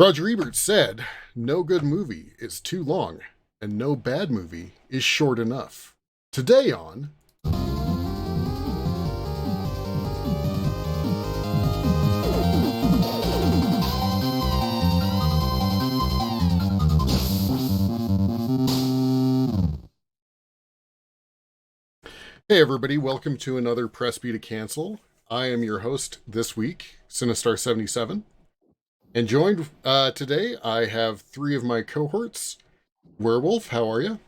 Roger Ebert said, "No good movie is too long, and no bad movie is short enough." Today on... Hey everybody, welcome to another Press B to Cancel. I am your host this week, Sinistar77. And joined today, I have three of my cohorts. Werewolf, how are you?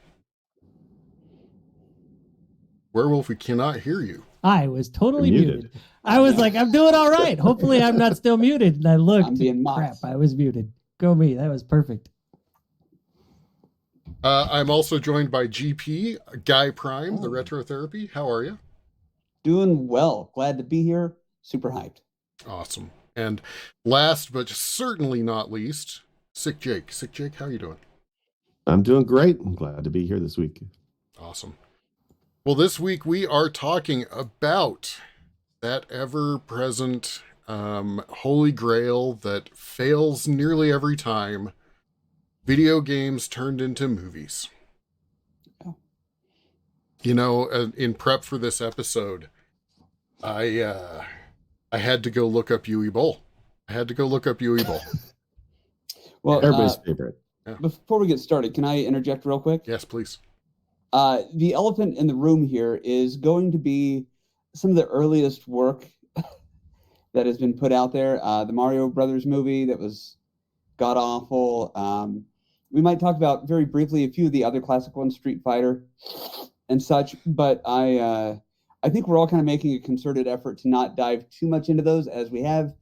Werewolf, we cannot hear you. I was totally muted. I was like, I'm doing all right. Hopefully I'm not still muted. And I looked. I'm being mocked. Crap, I was muted. Go me. That was perfect. I'm also joined by GP, Guy Prime, the Retro Therapy. How are you? Doing well. Glad to be here. Super hyped. Awesome. And last but certainly not least, Sick Jake. Sick Jake, how are you doing? I'm doing great. I'm glad to be here this week. Awesome. Well, this week we are talking about that ever-present holy grail that fails nearly every time: video games turned into movies. Oh. You know, in prep for this episode, I had to go look up Uwe Boll. Well, everybody's favorite. Yeah. Before we get started, can I interject real quick? Yes, please. The elephant in the room here is going to be some of the earliest work that has been put out there. The Mario Brothers movie that was god-awful. We might talk about very briefly a few of the other classic ones, Street Fighter and such, but I think we're all kind of making a concerted effort to not dive too much into those, as we have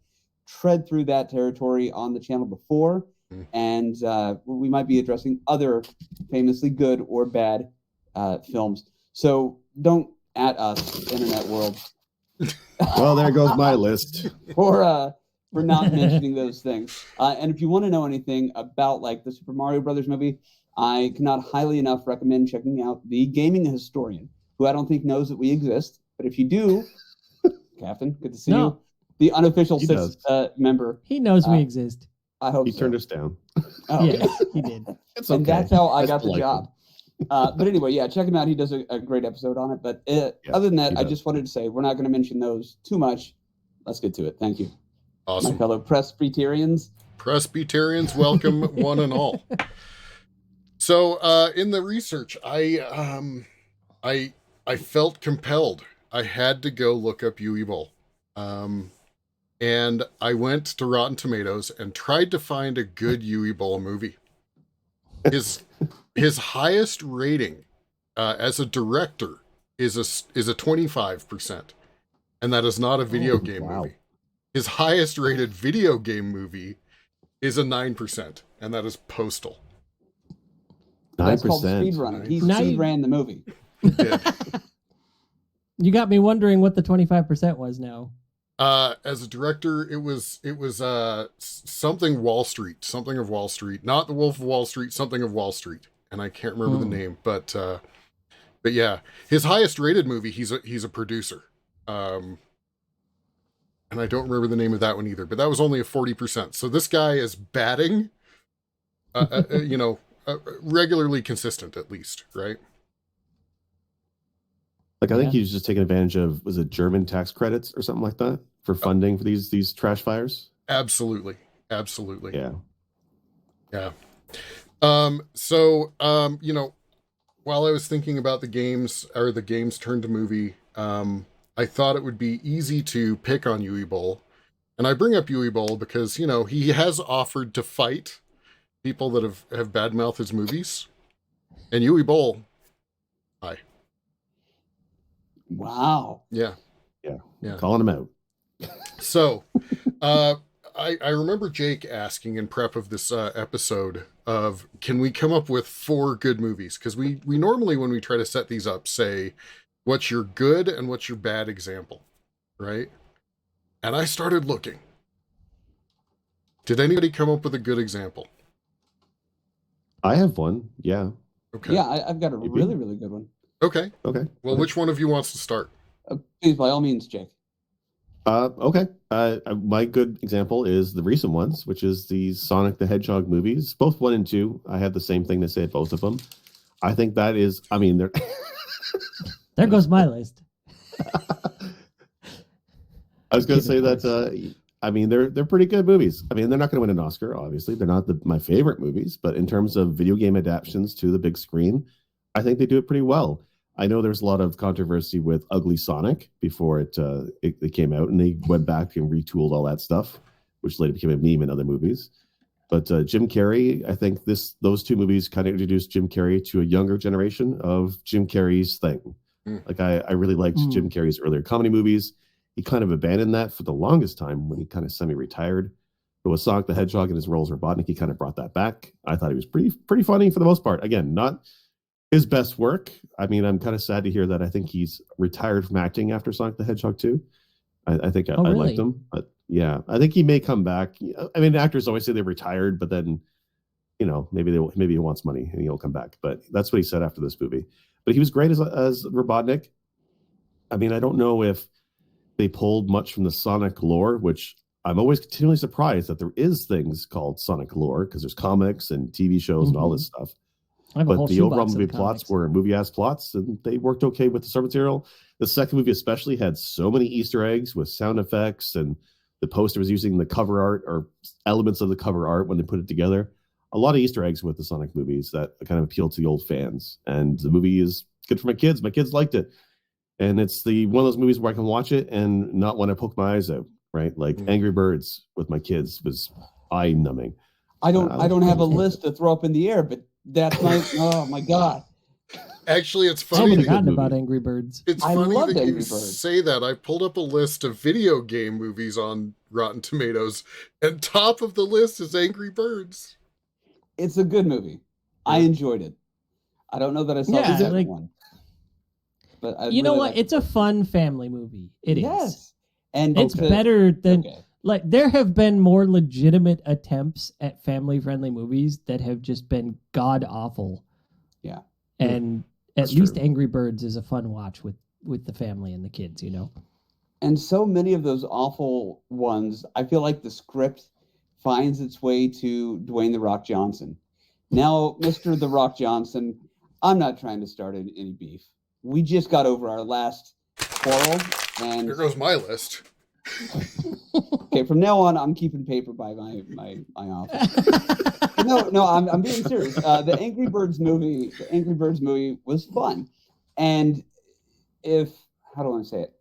tread through that territory on the channel before, and we might be addressing other famously good or bad films. So don't at us, internet world. Well, there goes my list. For not mentioning those things. And if you want to know anything about like the Super Mario Brothers movie, I cannot highly enough recommend checking out The Gaming Historian, who I don't think knows that we exist. But if you do, Captain, good to see you. The unofficial sixth member. He knows we exist. I hope He so. turned us down. Oh, okay. Yes, he did. It's and okay. that's how I got the polite. job. But anyway, yeah, check him out. He does a great episode on it. But other than that, I just wanted to say we're not going to mention those too much. Let's get to it. Thank you. Awesome. My fellow Presbyterians. Presbyterians, welcome one and all. So in the research, I felt compelled. I had to go look up Uwe Boll. And I went to Rotten Tomatoes and tried to find a good Uwe Boll movie. His highest rating as a director is a 25%, and that is not a video game movie. His highest rated video game movie is a 9%, and that is Postal. 9%. That's called speedrunning. He speedran the movie. He did. You got me wondering what the 25% was now. As a director, it was something of Wall Street, not The Wolf of Wall Street, something of Wall Street, and I can't remember the name, but yeah, his highest rated movie, he's a producer, and I don't remember the name of that one either, but that was only a 40%. So this guy is batting, regularly consistent at least, right? Like, I think he was just taking advantage of, was it German tax credits or something like that for funding for these trash fires? Absolutely. Yeah. Yeah. While I was thinking about the games turned to movie, I thought it would be easy to pick on Uwe Boll. And I bring up Uwe Boll because, he has offered to fight people that have badmouthed his movies. And Uwe Boll, hi. Wow. Yeah. Calling him out. So, I remember Jake asking in prep of this episode of, can we come up with 4 good movies? Because we normally, when we try to set these up, say, what's your good and what's your bad example, right? And I started looking. Did anybody come up with a good example? I have one. Yeah. Okay. Yeah, I've got a really, really good one. Okay. Okay. Well, which one of you wants to start? Please, by all means, Jake. Okay. My good example is the recent ones, which is the Sonic the Hedgehog movies, both 1 and 2. I had the same thing to say at both of them. I think that is, I mean, they're. There goes my list. I was going to say Kidding, that. I mean, they're pretty good movies. I mean, they're not going to win an Oscar, obviously. They're not my favorite movies, but in terms of video game adaptations to the big screen, I think they do it pretty well. I know there's a lot of controversy with Ugly Sonic before it came out, and they went back and retooled all that stuff, which later became a meme in other movies. But Jim Carrey, I think those two movies kind of introduced Jim Carrey to a younger generation of Jim Carrey's thing. Like I really liked Jim Carrey's earlier comedy movies. He kind of abandoned that for the longest time when he kind of semi-retired. But with Sonic the Hedgehog and his role as Robotnik, he kind of brought that back. I thought he was pretty funny for the most part. Again, not his best work. I mean, I'm kind of sad to hear that. I think he's retired from acting after Sonic the Hedgehog 2. I think I liked him. But yeah, I think he may come back. I mean, actors always say they're retired, but then, maybe he wants money and he'll come back. But that's what he said after this movie. But he was great as Robotnik. I mean, I don't know if they pulled much from the Sonic lore, which I'm always continually surprised that there is things called Sonic lore because there's comics and TV shows and all this stuff. But the overall movie plots were movie-ass plots, and they worked okay with the source material. The second movie especially had so many Easter eggs with sound effects, and the poster was using the cover art or elements of the cover art when they put it together. A lot of Easter eggs with the Sonic movies that kind of appeal to the old fans. And the movie is good for my kids. My kids liked it. And it's one of those movies where I can watch it and not want to poke my eyes out, right? Like Angry Birds with my kids was eye-numbing. I don't have a list to throw up in the air, but that's oh my God. Actually, it's I funny. haven't forgotten about Angry Birds. It's funny that you say that. I pulled up a list of video game movies on Rotten Tomatoes, and top of the list is Angry Birds. It's a good movie. I enjoyed it. I don't know that I saw the second one. But you know what? It's a fun family movie. It is. Yes. And it's better than like there have been more legitimate attempts at family-friendly movies that have just been god awful. Yeah. And at least Angry Birds is a fun watch with the family and the kids, And so many of those awful ones, I feel like the script finds its way to Dwayne "The Rock" Johnson. Now, Mr. "The Rock" Johnson, I'm not trying to start any beef. We just got over our last quarrel, and there goes my list. Okay, from now on, I'm keeping paper by my office. No, I'm being serious. The Angry Birds movie was fun, and how do I say it?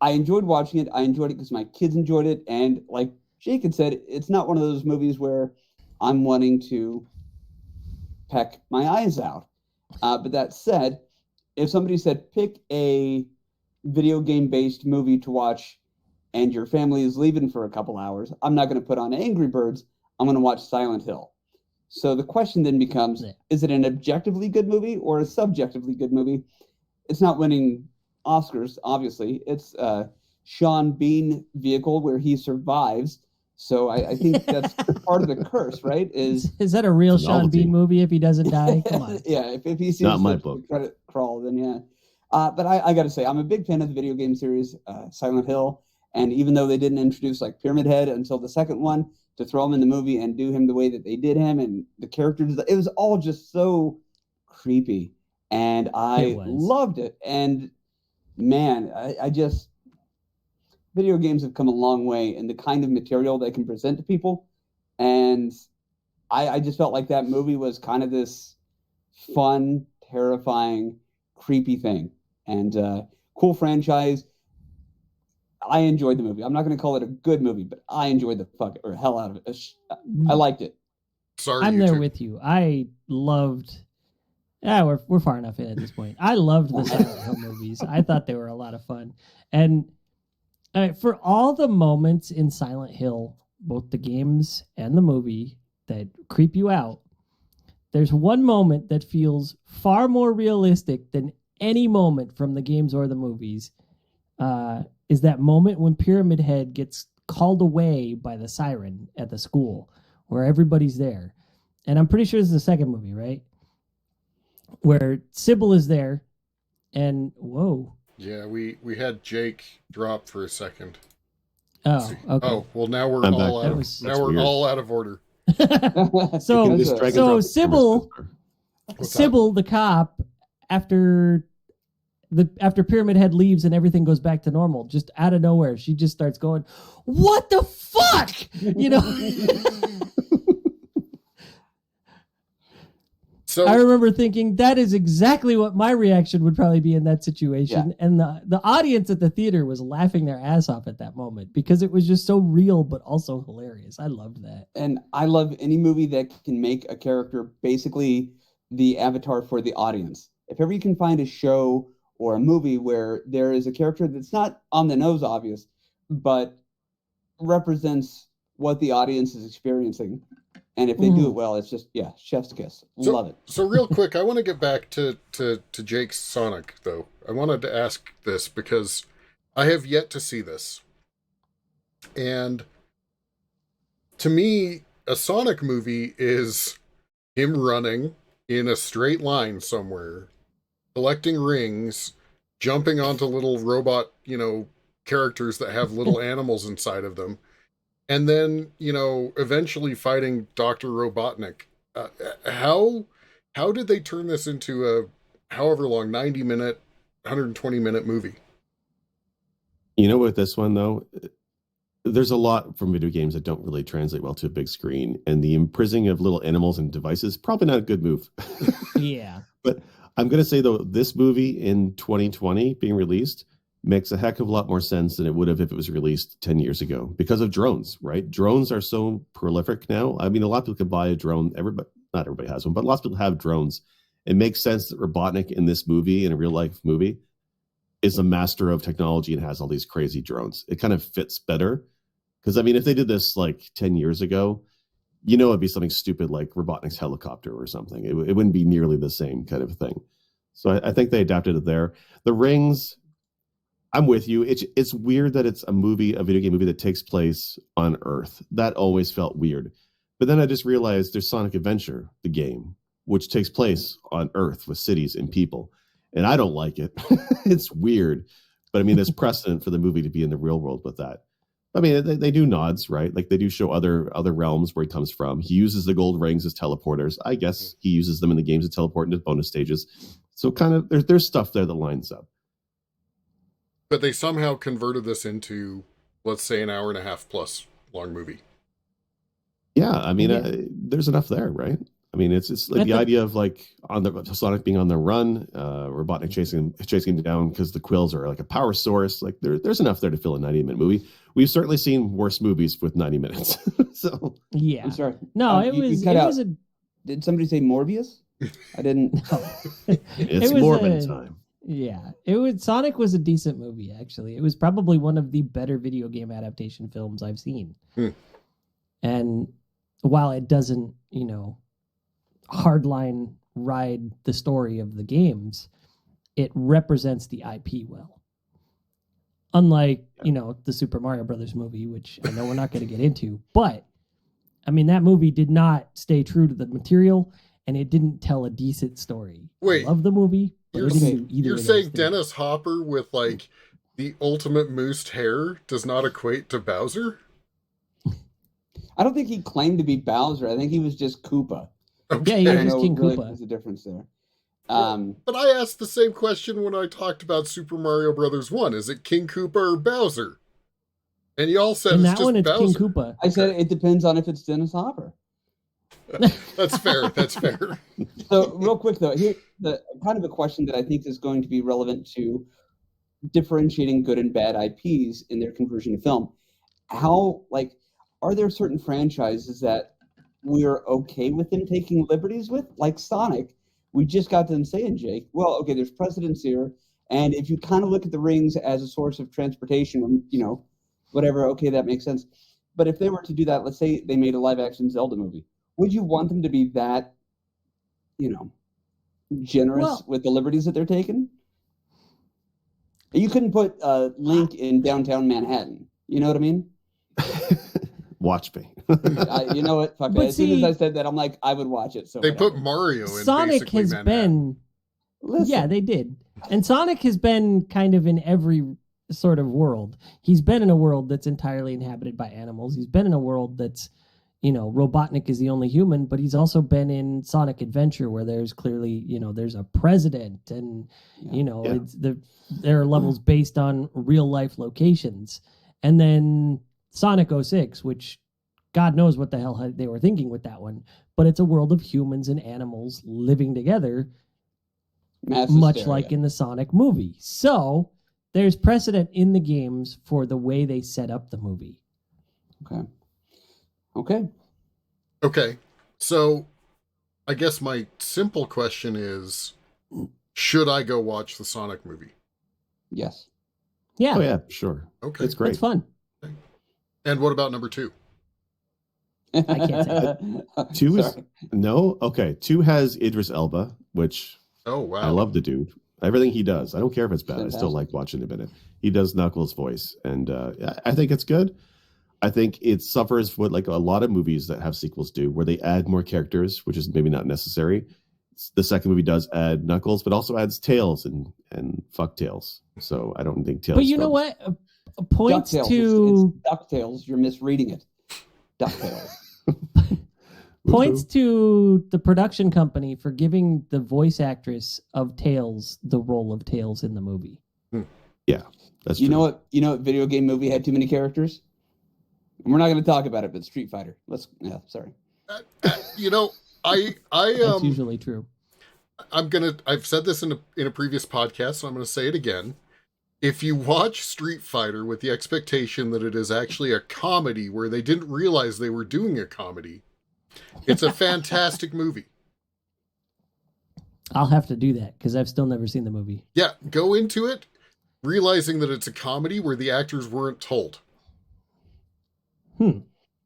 I enjoyed watching it. I enjoyed it because my kids enjoyed it, and like Jake had said, it's not one of those movies where I'm wanting to peck my eyes out. But that said, if somebody said pick a video game based movie to watch and your family is leaving for a couple hours, I'm not going to put on Angry Birds. I'm going to watch Silent Hill. So the question then becomes, is it an objectively good movie or a subjectively good movie? It's not winning Oscars, obviously. It's Sean Bean vehicle where he survives. So I think that's part of the curse, right? Is that a real Sean Bean movie if he doesn't die? Come on. Yeah, if he sees not my book. Credit crawl, then yeah. But I got to say, I'm a big fan of the video game series Silent Hill. And even though they didn't introduce like Pyramid Head until the second one, to throw him in the movie and do him the way that they did him and the characters, it was all just so creepy. And I loved it. And man, I just... video games have come a long way in the kind of material they can present to people. And I just felt like that movie was kind of this fun, terrifying, creepy thing. And cool franchise. I enjoyed the movie. I'm not going to call it a good movie, but I enjoyed the hell out of it. I liked it. Sorry, I'm there with you. I loved... Yeah, we're far enough in at this point. I loved the Silent Hill movies. I thought they were a lot of fun. And for all the moments in Silent Hill, both the games and the movie, that creep you out, there's one moment that feels far more realistic than any moment from the games or the movies. Is that moment when Pyramid Head gets called away by the siren at the school where everybody's there. And I'm pretty sure this is the second movie, right? Where Sybil is there and, whoa. Yeah, we had Jake drop for a second. Oh, okay. Oh, well, now we're I'm back all out. now. Of, That's now we're weird. all out of order. So- You can just drag and so drop the Sybil- camera, What's Sybil, the cop, after Pyramid Head leaves and everything goes back to normal, just out of nowhere, she just starts going, "What the fuck?" You know. So I remember thinking that is exactly what my reaction would probably be in that situation. Yeah. And the audience at the theater was laughing their ass off at that moment because it was just so real, but also hilarious. I loved that. And I love any movie that can make a character basically the avatar for the audience. If ever you can find a show or a movie where there is a character that's not on the nose obvious, but represents what the audience is experiencing. And if they do it well, it's just, yeah, chef's kiss. Love it. So real quick, I want to get back to Jake's Sonic, though. I wanted to ask this because I have yet to see this. And to me, a Sonic movie is him running in a straight line somewhere, collecting rings, jumping onto little robot, characters that have little animals inside of them. And then, eventually fighting Dr. Robotnik. How did they turn this into a however long, 90-minute, 120-minute movie? You know, with this one, though, there's a lot from video games that don't really translate well to a big screen. And the imprisoning of little animals and devices, probably not a good move. Yeah. But I'm going to say, though, this movie in 2020 being released makes a heck of a lot more sense than it would have if it was released 10 years ago because of drones, right? Drones are so prolific now. I mean, a lot of people can buy a drone. Not everybody has one, but lots of people have drones. It makes sense that Robotnik in this movie, in a real life movie, is a master of technology and has all these crazy drones. It kind of fits better. Because, I mean, if they did this like 10 years ago, it'd be something stupid like Robotnik's helicopter or something. It wouldn't be nearly the same kind of thing. So I think they adapted it there. The rings, I'm with you. It's weird that it's a video game movie that takes place on Earth. That always felt weird. But then I just realized there's Sonic Adventure, the game, which takes place on Earth with cities and people. And I don't like it. It's weird. But I mean, there's precedent for the movie to be in the real world with that. I mean, they do nods, right? Like they do show other realms where he comes from. He uses the gold rings as teleporters. I guess he uses them in the games to teleport into bonus stages. So kind of there's stuff there that lines up. But they somehow converted this into, let's say, an hour and a half plus long movie. Yeah, I mean, there's enough there, right? I mean, it's like the idea of like on the Sonic being on the run, Robotnik chasing him down because the quills are like a power source. Like there's enough there to fill a 90-minute movie. We've certainly seen worse movies with 90 minutes. So yeah, I'm sorry. No, Did somebody say Morbius? I didn't. No. It's Morbin time. Yeah, Sonic was a decent movie, actually. It was probably one of the better video game adaptation films I've seen. And while it doesn't, hardline ride the story of the games, it represents the IP well. Unlike, the Super Mario Brothers movie, which I know we're not going to get into, but I mean, that movie did not stay true to the material and it didn't tell a decent story. Wait, I love the movie. You're saying Dennis Hopper with like the ultimate moosed hair does not equate to Bowser? I don't think he claimed to be Bowser. I think he was just Koopa. Okay. Yeah, he was just King Koopa. There's a difference there. But I asked the same question when I talked about Super Mario Brothers 1. Is it King Koopa or Bowser? And y'all said in it's that just one, it's Bowser. King Koopa. I said it depends on if it's Dennis Hopper. That's fair. That's fair. So real quick though, here the kind of a question that I think is going to be relevant to differentiating good and bad IPs in their conversion to film. Are there certain franchises that we're okay with them taking liberties with, like Sonic? We just got them saying, Jake, well, okay, there's precedence here, and if you kind of look at the rings as a source of transportation, whatever, okay, that makes sense. But if they were to do that, let's say they made a live-action Zelda movie, would you want them to be that, generous with the liberties that they're taking? You couldn't put Link in downtown Manhattan. You know what I mean? Watch me. You know what? Fuck it. As soon as I said that, I'm like, I would watch it. So they whatever. put Mario in Sonic basically has Manhattan. been. Yeah, they did. And Sonic has been kind of in every sort of world. He's been in a world that's entirely inhabited by animals. He's been in a world that's, Robotnik is the only human, but he's also been in Sonic Adventure where there's clearly, there's a president and, Yeah. there are levels based on real life locations. And then Sonic 06, which God knows what the hell they were thinking with that one, but it's a world of humans and animals living together, Mass much hysteria. like in the Sonic movie. So there's precedent in the games for the way they set up the movie. Okay. So I guess my simple question is, should I go watch the Sonic movie? Yes. Yeah, Oh yeah, sure. Okay. It's great. it's fun. And what about number 2? I can't say. Two is no. Okay, 2 has Idris Elba, which Oh, wow. I love the dude. Everything he does. I don't care if it's bad. I still Fantastic. like watching him in it. He does Knuckles' voice, and I think it's good. I think it suffers what like a lot of movies that have sequels do, where they add more characters, which is maybe not necessary. The second movie does add Knuckles, but also adds Tails and fuck Tails. So I don't think Tails. But you know what? Points DuckTales. to It's DuckTales. You're misreading it. DuckTales. points to the production company for giving the voice actress of Tails the role of Tails in the movie. Yeah, that's You true. know what? You know what video game movie had too many characters? And we're not going to talk about it, but Street Fighter. Sorry. I That's usually true. I've said this in a previous podcast, so I'm going to say it again. If you watch Street Fighter with the expectation that it is actually a comedy where they didn't realize they were doing a comedy, it's a fantastic movie. I'll have to do that because I've still never seen the movie. Yeah, go into it realizing that it's a comedy where the actors weren't told.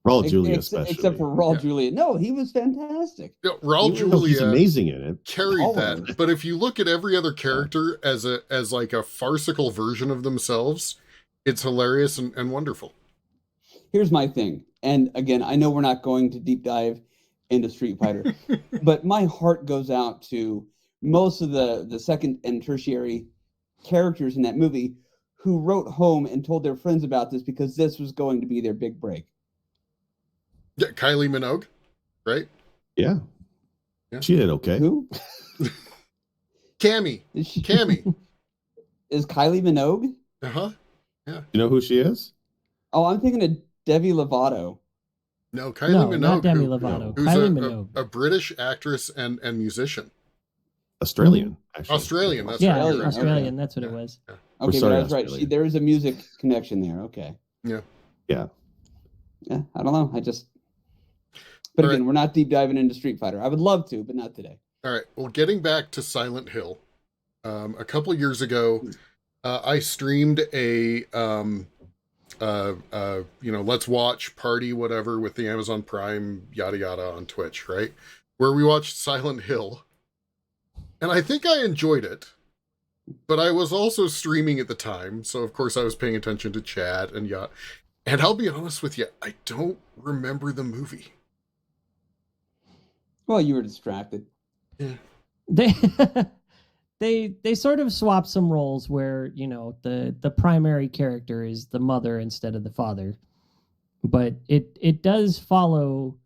Raul Julia, especially. Except for Raul Yeah. Julia. No, he was fantastic. Raul He's Julia amazing in it. carried Always. that. But if you look at every other character as like a farcical version of themselves, it's hilarious and wonderful. Here's my thing. And again, I know we're not going to deep dive into Street Fighter, but my heart goes out to most of the second and tertiary characters in that movie who wrote home and told their friends about this because this was going to be their big break. Yeah, Kylie Minogue, right? Yeah. Yeah. She did okay. Who? Cammy. Is she? Cammy. Is Kylie Minogue? Uh-huh. You know who she is? Oh, I'm thinking of Demi Lovato. No, Kylie No, Minogue. not Demi Lovato. Who's Kylie Minogue. a British actress and musician. Australian, actually. Australian, that's Yeah, right. Australian, Australian. okay. That's what it was. Okay, sorry, but I was right. Australia. There is a music connection there. Okay. Yeah. Yeah. Yeah, I don't know. But All again, right. we're not deep diving into Street Fighter. I would love to, but not today. All right. Well, getting back to Silent Hill, a couple years ago, I streamed a let's watch party whatever with the Amazon Prime yada yada on Twitch, right? Where we watched Silent Hill, and I think I enjoyed it, but I was also streaming at the time, so of course I was paying attention to chat and yacht. And I'll be honest with you, I don't remember the movie. Well, you were distracted. They they sort of swap some roles where the primary character is the mother instead of the father, but it does follow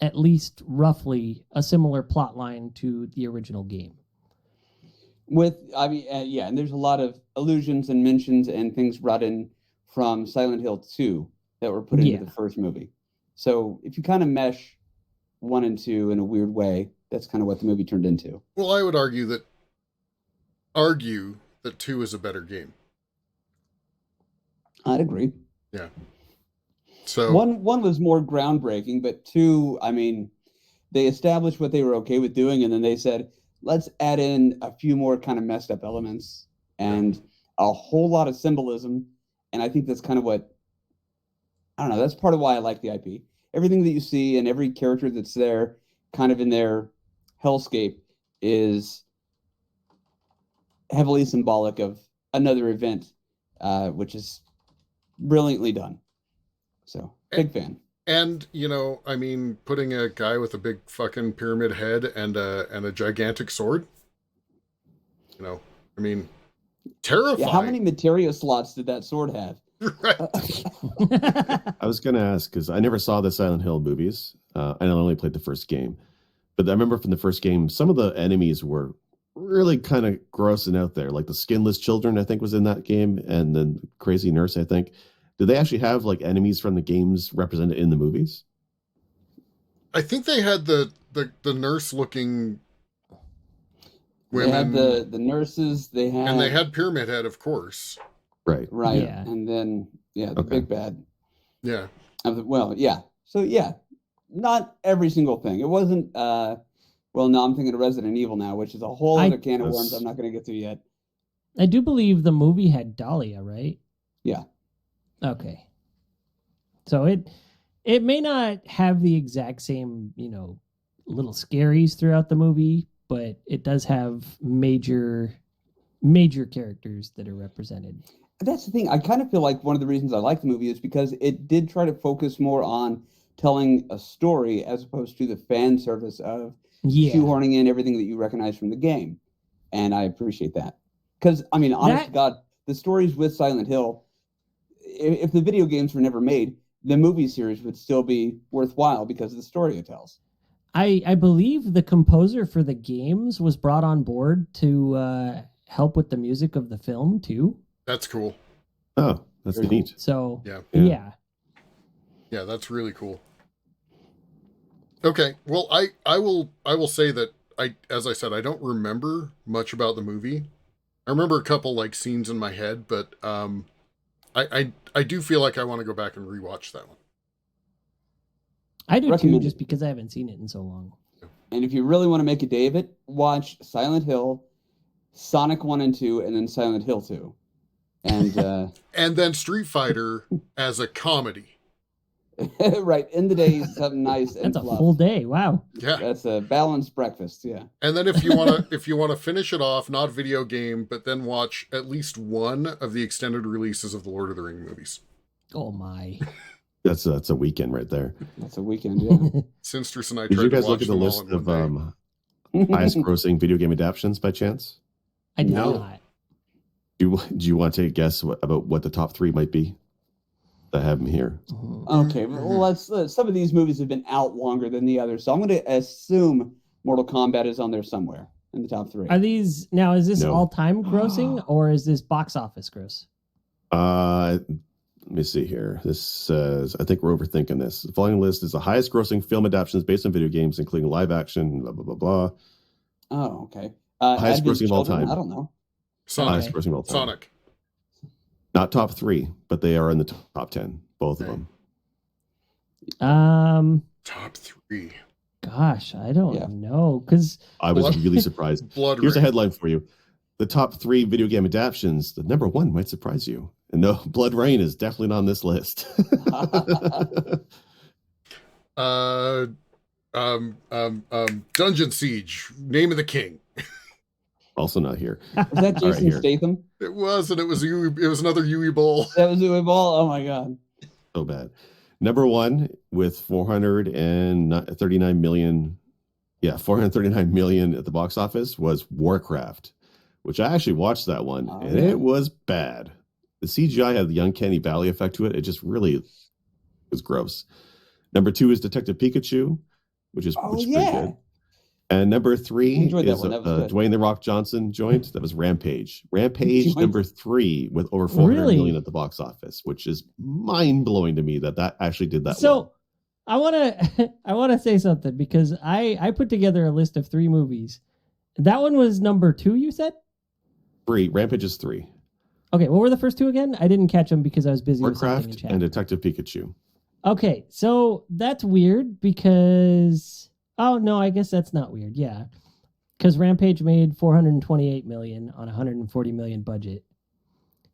at least roughly a similar plot line to the original game. And there's a lot of allusions and mentions and things brought in from Silent Hill 2 that were put into the first movie. So if you kind of mesh 1 and 2 in a weird way, that's kind of what the movie turned into. Well, I would argue that 2 is a better game. I'd agree. Yeah. So One was more groundbreaking, but 2, I mean, they established what they were okay with doing, and then they said, let's add in a few more kind of messed up elements and a whole lot of symbolism. And I think that's kind of that's part of why I like the IP. Everything that you see and every character that's there kind of in their hellscape is heavily symbolic of another event, which is brilliantly done. So, big fan. And, putting a guy with a big fucking pyramid head and a gigantic sword. You know, I mean, terrifying. Yeah, how many materia slots did that sword have? Right. I was going to ask, because I never saw the Silent Hill movies, and I only played the first game. But I remember from the first game, some of the enemies were really kind of gross and out there. Like the skinless children, I think, was in that game, and then Crazy Nurse, I think. Did they actually have like enemies from the games represented in the movies? I think they had the nurse looking They women. had the nurses. They had Pyramid Head, of course. Right. right, Yeah. and then the big bad. Yeah. Well, yeah. So yeah, not every single thing. It wasn't. Well, no, I'm thinking of Resident Evil now, which is a whole other can of worms I'm not going to get to yet. I do believe the movie had Dahlia, right? Yeah. Okay. So it may not have the exact same, little scaries throughout the movie, but it does have major characters that are represented. That's the thing. I kind of feel like one of the reasons I like the movie is because it did try to focus more on telling a story as opposed to the fan service of shoehorning in everything that you recognize from the game. And I appreciate that. Because, I mean, honest to God, the stories with Silent Hill, if the video games were never made, the movie series would still be worthwhile because of the story it tells. I believe the composer for the games was brought on board to help with the music of the film, too. That's cool. Oh, that's neat. So, yeah, that's really cool. Okay, well, I will say that as I said, I don't remember much about the movie. I remember a couple like scenes in my head, but I do feel like I want to go back and rewatch that one. I do too, just because I haven't seen it in so long. And if you really want to make a day of it, watch Silent Hill, Sonic 1 and 2, and then Silent Hill 2. And and then Street Fighter as a comedy. Right, in the day, something nice. That's a full day. Wow. Yeah, that's a balanced breakfast. Yeah. And then if you want to finish it off, not video game, but then watch at least one of the extended releases of the Lord of the Rings movies. Oh my. That's a weekend right there. That's a weekend. Yeah. Sinstress and I. Did tried you guys to watch look at the them all list in of one day. highest grossing video game adaptions by chance? I did No. not. Do you want to take a guess about what the top three might be? I have them here. Okay, well, let's some of these movies have been out longer than the others, so I'm going to assume Mortal Kombat is on there somewhere in the top 3. Are these now? Is this No. all-time grossing or is this box office gross? Let me see here. This says, I think we're overthinking this. The following list is the highest grossing film adaptations based on video games, including live action, blah, blah, blah, blah. Oh, okay. Highest Advent grossing of all Children? time. I don't know. Highest Sonic. grossing of all time. Sonic. Not top 3, but they are in the top 10, both of them. Top 3. Gosh, I don't know because I was really surprised. Blood Here's a Rain. headline for you. The top 3 video game adaptions, the number 1 might surprise you. And no, Blood Rain is definitely not on this list. Dungeon Siege. Name of the King. Also not here. Was that Jason here. Statham? It was, and it was another Uwe Boll. That was Uwe Boll? Oh my God. So bad. Number 1 with 439 million. Yeah, 439 million at the box office was Warcraft, which I actually watched that one, and it was bad. The CGI had the uncanny valley effect to it. It just really was gross. Number 2 is Detective Pikachu, which is pretty good. And number 3 is Dwayne The Rock Johnson joint. That was Rampage. Rampage number 3 with over 400 million at the box office, which is mind blowing to me that actually did that. So I want to say something because I put together a list of 3 movies. That one was number 2. You said 3. Rampage is 3. Okay, what were the first 2 again? I didn't catch them because I was busy with something in Warcraft chat. and Detective Pikachu. Okay, so that's weird because I guess that's not weird. Yeah, because Rampage made 428 million on a 140 million budget.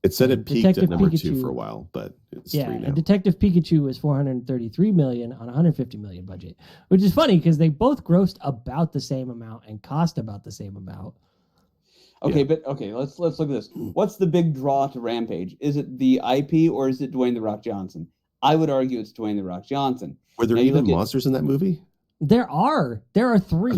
It said it peaked Detective at number Pikachu, 2 for a while, but it's 3 now. And Detective Pikachu was 433 million on a 150 million budget, which is funny because they both grossed about the same amount and cost about the same amount. Okay, but let's look at this. What's the big draw to Rampage? Is it the IP or is it Dwayne The Rock Johnson? I would argue it's Dwayne The Rock Johnson. Were there even monsters in that movie? There are 3.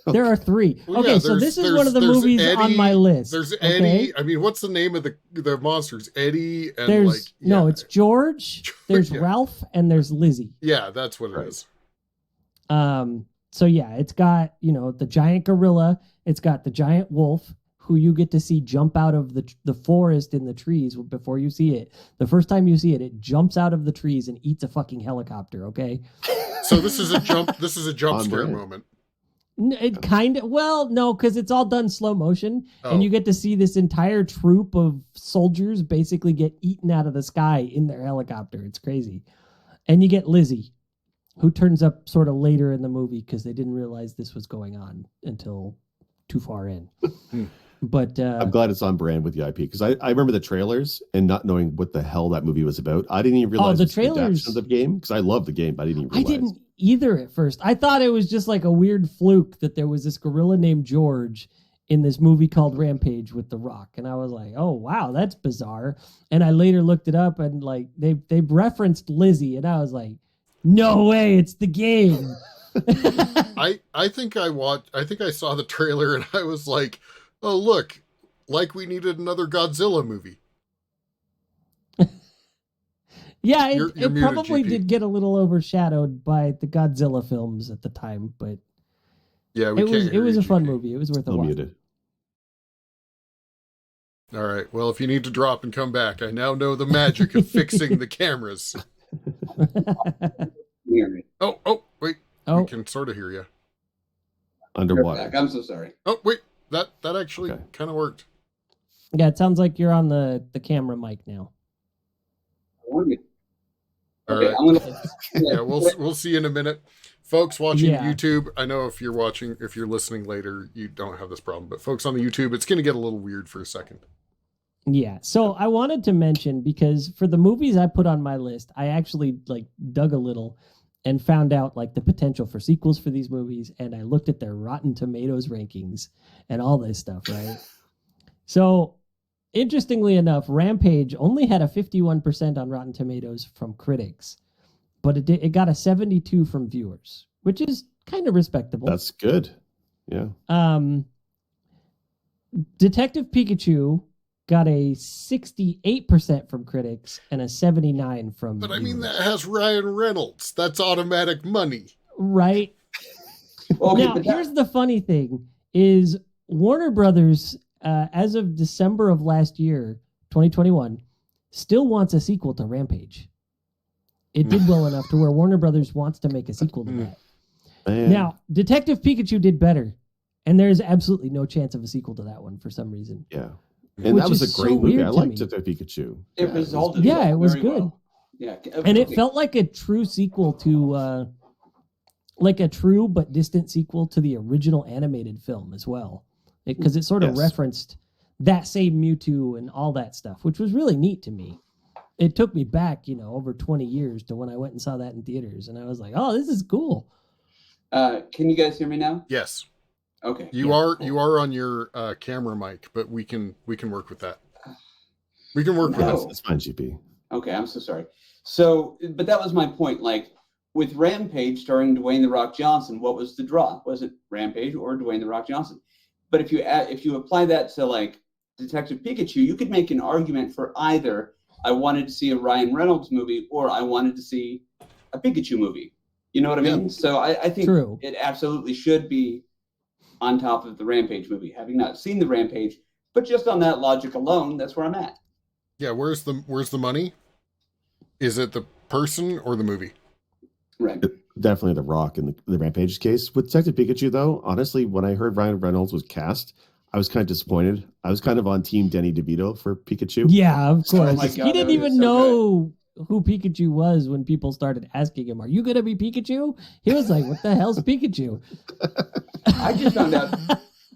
There are 3. Well, Okay, yeah, so this is there's- one of the there's movies on Eddie- my list. There's okay? Eddie. I mean, what's the name of the monsters? Eddie and There's like no, it's George. There's Yeah. Ralph, and there's Lizzie. yeah, that's what it Right. is. So yeah, it's got, the giant gorilla, it's got the giant wolf who you get to see jump out of the forest in the trees before you see it. The first time you see it, it jumps out of the trees and eats a fucking helicopter, okay? So this is a jump. This is a jump On scare brand. moment. It kind of, well, no, because it's all done slow motion, Oh. and you get to see this entire troop of soldiers basically get eaten out of the sky in their helicopter. It's crazy. And you get Lizzie, who turns up sort of later in the movie because they didn't realize this was going on until too far in. But I'm glad it's on brand with the IP because I remember the trailers and not knowing what the hell that movie was about. I didn't even realize the it was an adaptation trailers- of the game because I love the game, but I didn't even I realize. didn't either at first. I thought it was just like a weird fluke that there was this gorilla named George in this movie called Rampage with The Rock. And I was like, oh, wow, that's bizarre. And I later looked it up and like they referenced Lizzie and I was like, no way, it's the game. I think I saw the trailer and I was like, oh look, like we needed another Godzilla movie. Yeah, You're it muted, probably GP. did get a little overshadowed by the Godzilla films at the time, but Yeah, we it can't was hear a you, fun GP. movie. It was worth a Still watch. muted. All right. Well, if you need to drop and come back, I now know the magic of fixing the cameras. Hear me. Oh, wait. Oh, We can sort of hear you. You're Underwater. back. I'm so sorry. Oh, wait. That actually Okay. kind of worked. yeah, it sounds like you're on the camera mic now. All Okay, right. I'm gonna. Yeah, we'll see you in a minute. Folks watching Yeah. YouTube, I know if you're listening later, you don't have this problem. But folks on the YouTube, it's going to get a little weird for a second. Yeah. So I wanted to mention, because for the movies I put on my list, I actually like dug a little and found out like the potential for sequels for these movies. And I looked at their Rotten Tomatoes rankings and all this stuff, right? So interestingly enough, Rampage only had a 51% on Rotten Tomatoes from critics, but it got a 72 from viewers, which is kind of respectable. That's good. Yeah. Detective Pikachu got a 68% from critics and a 79 from But I mean, viewers. that has Ryan Reynolds. That's automatic money. Right. Okay, Now, but that- here's the funny thing is Warner Brothers, as of December of last year, 2021, still wants a sequel to Rampage. It did well enough to where Warner Brothers wants to make a sequel to that. Man. Now, Detective Pikachu did better, and there's absolutely no chance of a sequel to that one for some reason. Yeah. And Which that was is a great so movie. weird I to liked me. Detective Pikachu. it was resulted. Yeah, it was very good. well. Yeah, And it felt like a true sequel to like a true but distant sequel to the original animated film as well, because it sort of Yes. referenced that same Mewtwo and all that stuff, which was really neat to me. It took me back, over 20 years to when I went and saw that in theaters, and I was like, oh, this is cool. Can you guys hear me now? Yes, Okay. you are on your camera mic, but we can work with that. We can work with No. that. That's fine, GP. Okay, I'm so sorry. So, but that was my point. Like with Rampage starring Dwayne the Rock Johnson, what was the draw? Was it Rampage or Dwayne the Rock Johnson? But if you apply that to like Detective Pikachu, you could make an argument for either I wanted to see a Ryan Reynolds movie or I wanted to see a Pikachu movie. You know what I mean? So I think True. it absolutely should be on top of the Rampage movie. Having not seen the Rampage, but just on that logic alone, that's where I'm at. Yeah, where's the money? Is it the person or the movie? Right. Definitely The Rock in the Rampage case. With Detective Pikachu, though, honestly, when I heard Ryan Reynolds was cast, I was kind of disappointed. I was kind of on Team Danny DeVito for Pikachu. Yeah, of Oh course. my God, He that didn't was even so know who Pikachu was when people started asking him, are you going to be Pikachu? He was like, what the hell's Pikachu? I just found out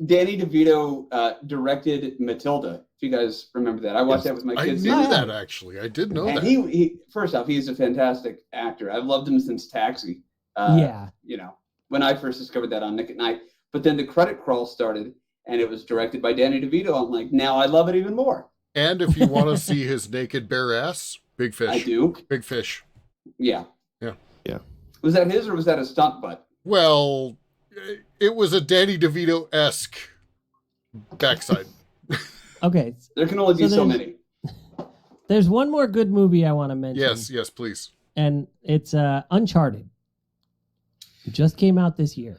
Danny DeVito directed Matilda. If you guys remember that, I watched Yes. that with my I kids. knew Yeah. that actually. I did know And that. he first off, he's a fantastic actor. I've loved him since Taxi. Yeah. When I first discovered that on Nick at Night. But then the credit crawl started, and it was directed by Danny DeVito. I'm like, now I love it even more. And if you want to see his naked bare ass, big fish. I do. Big fish. Yeah. Yeah. Yeah. Was that his or was that a stunt butt? Well, It was a Danny DeVito-esque backside. Okay. There can only be so many. There's one more good movie I want to mention. Yes, please. And it's Uncharted. It just came out this year.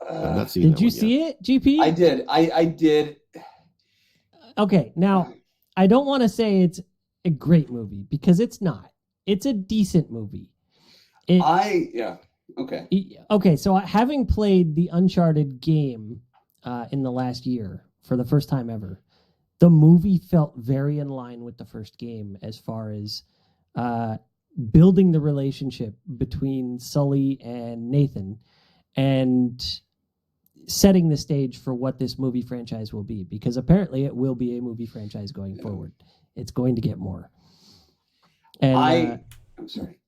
I've not seen Did that you one see yet. it, GP? I did. I did. Okay, now I don't want to say it's a great movie because it's not. It's a decent movie. Okay. Okay, so having played the Uncharted game in the last year for the first time ever, the movie felt very in line with the first game as far as building the relationship between Sully and Nathan and setting the stage for what this movie franchise will be, because apparently it will be a movie franchise going forward. It's going to get more. And I'm sorry.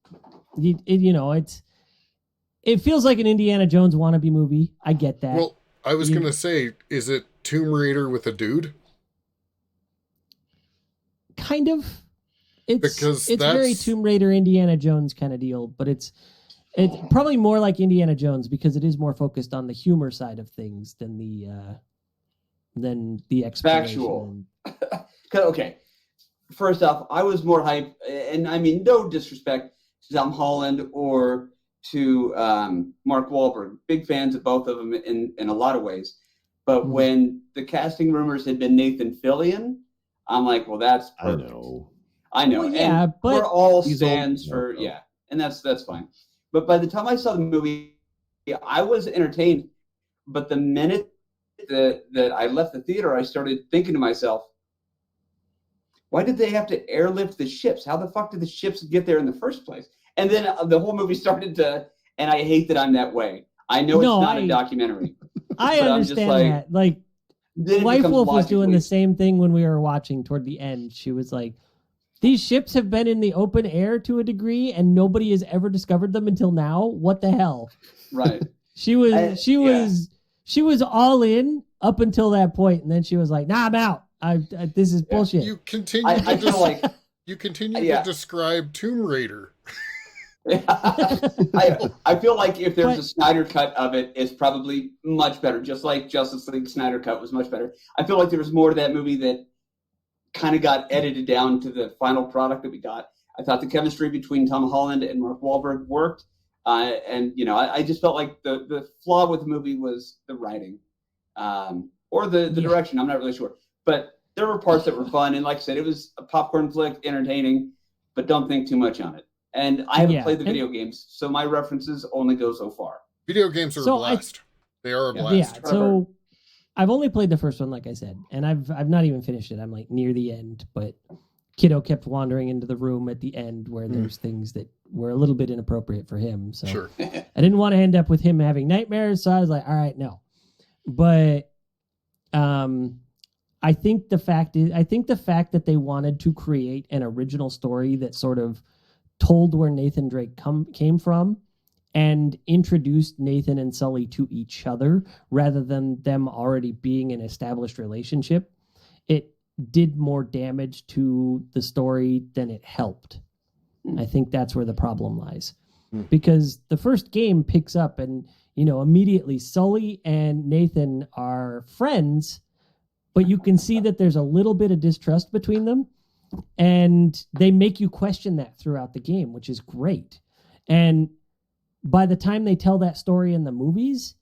It feels like an Indiana Jones wannabe movie. I get that. Well, I was going to say, is it Tomb Raider with a dude? Kind of. It's That's very Tomb Raider, Indiana Jones kind of deal, but it's probably more like Indiana Jones because it is more focused on the humor side of things than the exploration. Factual. Okay. First off, I was more hype, and I mean no disrespect to Tom Holland or to Mark Wahlberg. Big fans of both of them in a lot of ways. But when the casting rumors had been Nathan Fillion, I'm like, well, that's perfect. I know. Well, yeah, and but we're all stands for and that's fine. But by the time I saw the movie, I was entertained. But the minute that I left the theater, I started thinking to myself, why did they have to airlift the ships? How the fuck did the ships get there in the first place? And then the whole movie started to, and I hate that I'm that way. I know it's not a documentary. I understand that. Like, Wife Wolf was doing the same thing when we were watching toward the end. She was like, these ships have been in the open air to a degree, and nobody has ever discovered them until now. What the hell? Right. She was all in up until that point, and then she was like, "Nah, I'm out. This is bullshit." You continue. You continue to describe Tomb Raider. I feel like if there's a Snyder cut of it, it's probably much better. Just like Justice League Snyder cut was much better. I feel like there was more to that movie that kind of got edited down to the final product that we got. I thought the chemistry between Tom Holland and Mark Wahlberg worked. And, I just felt like the flaw with the movie was the writing or the direction. I'm not really sure. But there were parts that were fun. And like I said, it was a popcorn flick, entertaining, but don't think too much on it. And I haven't played the video games, so my references only go so far. Video games are a blast. They are a blast. Yeah, so I've only played the first one, like I said, and I've not even finished it. I'm like near the end, but Kiddo kept wandering into the room at the end where there's things that were a little bit inappropriate for him. So I didn't want to end up with him having nightmares, so I was like, all right, no. But I think the fact that they wanted to create an original story that sort of told where Nathan Drake came from and introduced Nathan and Sully to each other rather than them already being an established relationship, it did more damage to the story than it helped. I think that's where the problem lies. Because the first game picks up and, immediately Sully and Nathan are friends, but you can see that there's a little bit of distrust between them. And they make you question that throughout the game, which is great. And by the time they tell that story in the movies,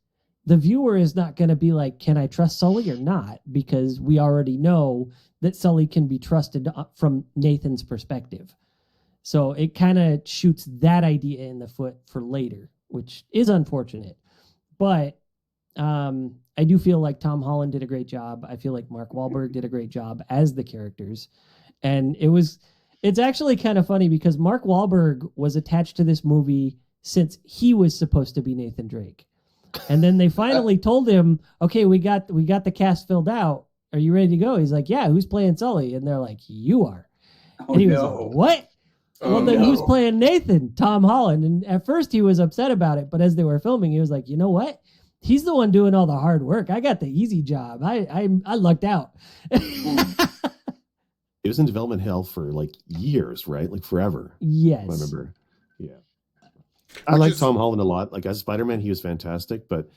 the viewer is not going to be like, can I trust Sully or not? Because we already know that Sully can be trusted from Nathan's perspective. So it kind of shoots that idea in the foot for later, which is unfortunate. But I do feel like Tom Holland did a great job. I feel like Mark Wahlberg did a great job as the characters. And it's actually kind of funny because Mark Wahlberg was attached to this movie since he was supposed to be Nathan Drake. And then they finally told him, okay, we got the cast filled out. Are you ready to go? He's like, yeah, who's playing Sully? And they're like, you are. And he was like, what? Who's playing Nathan? Tom Holland. And at first he was upset about it, but as they were filming, he was like, you know what? He's the one doing all the hard work. I got the easy job. I lucked out. It was in development hell for like years, right? Like forever. Yes. I remember. Yeah. I like Tom Holland a lot. Like as Spider-Man, he was fantastic, but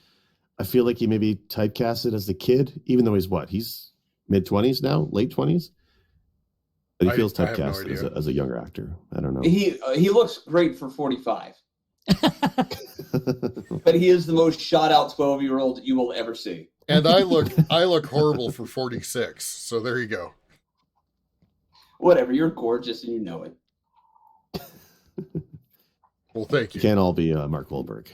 I feel like he maybe typecasted as the kid, even though he's mid-20s now, late 20s. But he feels I have no typecast idea. as a younger actor. I don't know. He looks great for 45, but he is the most shot out 12-year-old that you will ever see. And I look horrible for 46. So there you go. Whatever, you're gorgeous and you know it. Well, thank you. Can't all be Mark Wahlberg.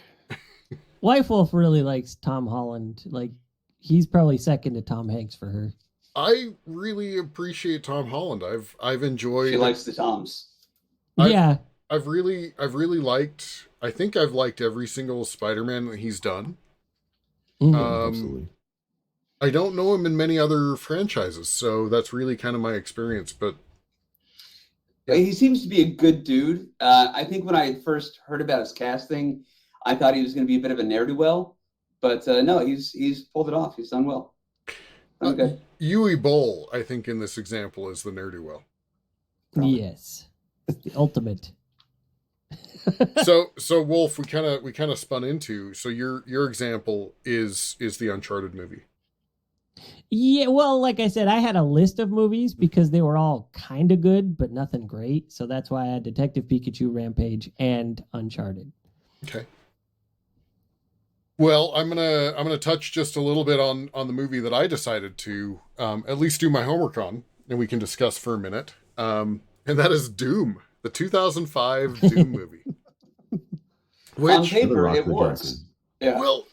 Wife Wolf really likes Tom Holland. Like, he's probably second to Tom Hanks for her. I really appreciate Tom Holland. I've enjoyed. She likes the Toms. Yeah. I've really liked. I think I've liked every single Spider-Man that he's done. Mhm. Absolutely. I don't know him in many other franchises, so that's really kind of my experience. But He seems to be a good dude. I think when I first heard about his casting, I thought he was going to be a bit of a ne'er-do-well, but no, he's pulled it off. He's done well. Done good. Uwe Boll, I think, in this example, is the ne'er-do-well. Yes. The ultimate. So Wolf, we kind of spun into. So your example is the Uncharted movie. Yeah, well, like I said, I had a list of movies because they were all kind of good, but nothing great. So that's why I had Detective Pikachu, Rampage, and Uncharted. Okay. Well, I'm gonna touch just a little bit on the movie that I decided to at least do my homework on, and we can discuss for a minute. And that is Doom, the 2005 Doom movie. On Which, paper, it Johnson. works. Yeah. well,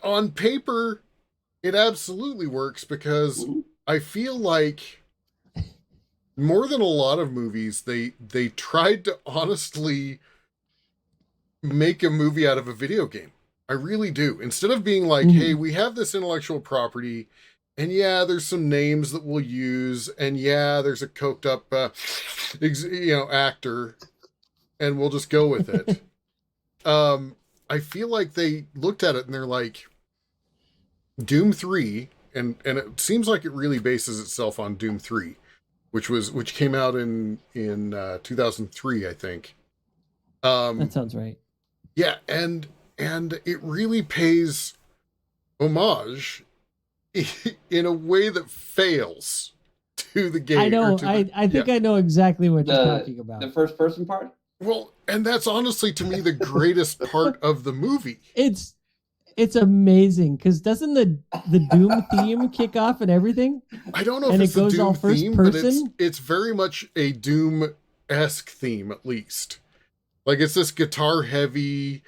on paper, it absolutely works because I feel like more than a lot of movies, they tried to honestly make a movie out of a video game. I really do. Instead of being like, hey, we have this intellectual property, and yeah, there's some names that we'll use, and yeah, there's a coked up, actor, and we'll just go with it. I feel like they looked at it and they're like, Doom 3, and it seems like it really bases itself on Doom 3, which came out in 2003, I think. That sounds right. Yeah, and it really pays homage in a way that fails to the game. I know. I think yeah. I know exactly what you're talking about. The first person part? Well, and that's honestly to me the greatest part of the movie. It's amazing because doesn't the Doom theme kick off and everything? I don't know and if it's it goes the Doom all first theme, person? but it's very much a Doom-esque theme, at least. Like, it's this guitar heavy,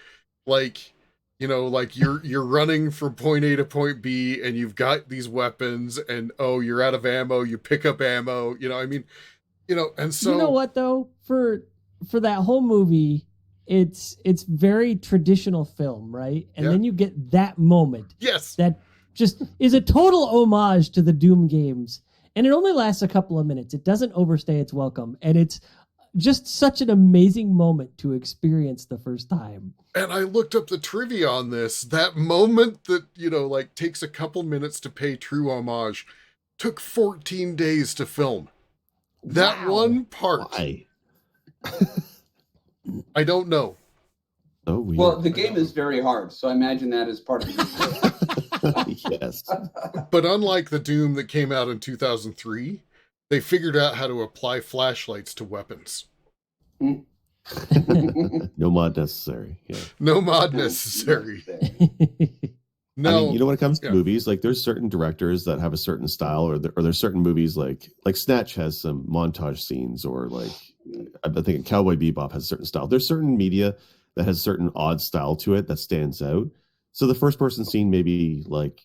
like, like you're running from point A to point B, and you've got these weapons, and you're out of ammo, you pick up ammo, and so... You know what, though? For that whole movie, it's very traditional film, right? And then you get that moment. Yes. That just is a total homage to the Doom games. And it only lasts a couple of minutes. It doesn't overstay its welcome. And it's just such an amazing moment to experience the first time. And I looked up the trivia on this. That moment that, takes a couple minutes to pay true homage took 14 days to film. That one part. Why? I don't know. Oh, weird. Well, the game is very hard, so I imagine that is part of it. Yes. But unlike the Doom that came out in 2003, they figured out how to apply flashlights to weapons. No mod necessary. Yeah. No mod necessary. No. I mean, when it comes to movies, like there's certain directors that have a certain style, or there's certain movies like Snatch has some montage scenes, or like I think Cowboy Bebop has a certain style. There's certain media that has certain odd style to it that stands out. So the first person scene may be like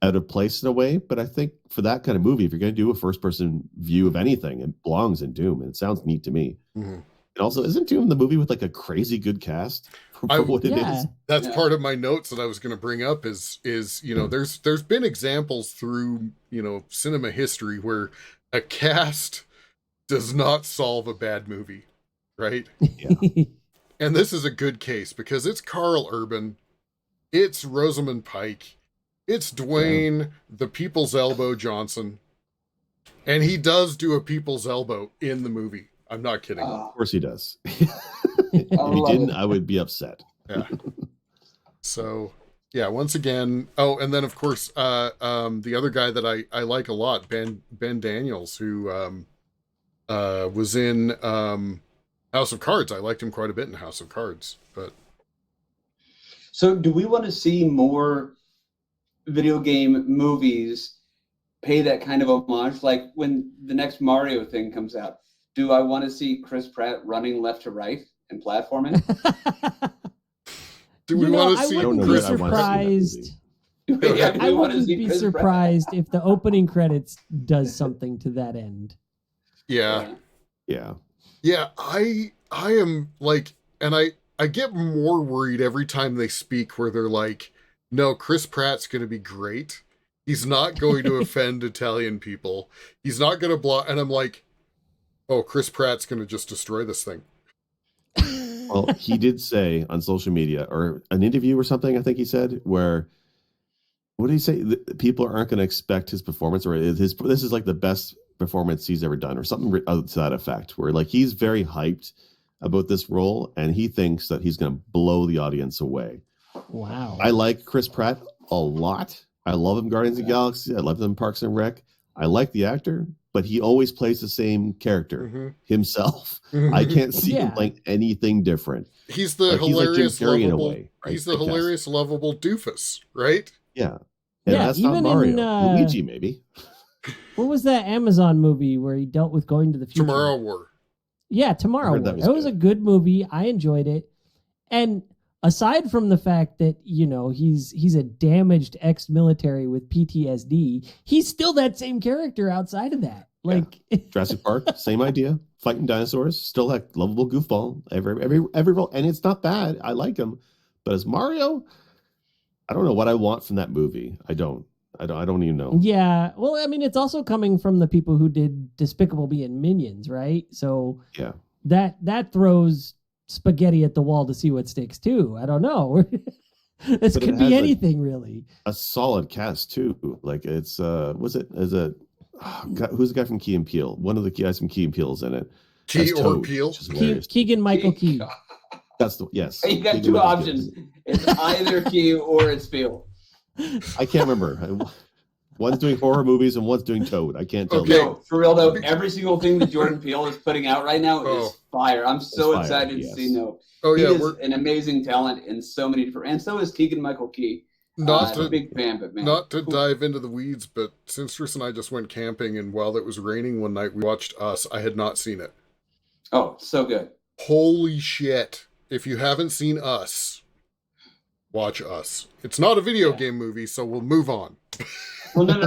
out of place in a way, but I think for that kind of movie, if you're going to do a first person view of anything, it belongs in Doom, and it sounds neat to me. Mm-hmm. And also, isn't Doom the movie with like a crazy good cast for what it is? That's part of my notes that I was going to bring up is there's been examples through cinema history where a cast does not solve a bad movie, right? Yeah. And this is a good case because it's Carl Urban, it's Rosamund Pike, it's Dwayne the People's Elbow Johnson, and he does do a People's Elbow in the movie. I'm not kidding. Of course he does. If he didn't, I would be upset. Yeah. So, Yeah, once again. Oh, and then of course, the other guy that I like a lot, Ben Daniels, who was in House of Cards. I liked him quite a bit in House of Cards. But So, do we want to see more video game movies pay that kind of homage? Like when the next Mario thing comes out, do I want to see Chris Pratt running left to right and platforming? do we want to see? I wouldn't be surprised. I wouldn't be surprised if the opening credits does something to that end. Yeah. Yeah. Yeah, I am like, and I get more worried every time they speak where they're like, no, Chris Pratt's going to be great. He's not going to offend Italian people. He's not going to block. And I'm like, oh, Chris Pratt's going to just destroy this thing. Well, he did say on social media or an interview or something, I think he said, where, what did he say? People aren't going to expect his performance, or this is like the best performance he's ever done, or something to that effect, where like he's very hyped about this role and he thinks that he's going to blow the audience away. Wow. I like Chris Pratt a lot. I love him Guardians of the Galaxy. I love him Parks and Rec. I like the actor, but he always plays the same character himself. I can't see him playing anything different. He's the hilarious, lovable. Way, right? He's the hilarious, lovable doofus, right? Yeah. And yeah, that's even not Mario. in Luigi, maybe. What was that Amazon movie where he dealt with going to the future? Tomorrow War. Yeah, Tomorrow War. That was a good movie. I enjoyed it. And aside from the fact that, you know, he's a damaged ex-military with PTSD, he's still that same character outside of that. Like Jurassic Park, same idea. Fighting dinosaurs, still that lovable goofball. Every role, and it's not bad. I like him, but as Mario, I don't know what I want from that movie. I don't even know. Yeah, well, I mean, it's also coming from the people who did Despicable Me and Minions, right? So yeah, that throws spaghetti at the wall to see what sticks too. I don't know. This could be anything, really. A solid cast too. Like it's who's the guy from Key and Peele? One of the guys from Key and Peele is in it. Key or Peele? Keegan Michael Key. That's the yes. You got two options. It's either Key or it's Peele. I can't remember. One's doing horror movies and one's doing Toad. I can't tell. Okay, for real though, every single thing that Jordan Peele is putting out right now is fire. I'm so excited to see No. Oh he yeah, is an amazing talent in so many different, and so is Keegan Michael Key. I'm a big fan, but man, not to dive into the weeds, but since Tris and I just went camping, and while it was raining one night, we watched Us. I had not seen it. Oh, so good! Holy shit! If you haven't seen Us, watch Us. It's not a video game movie, so we'll move on. Well, no,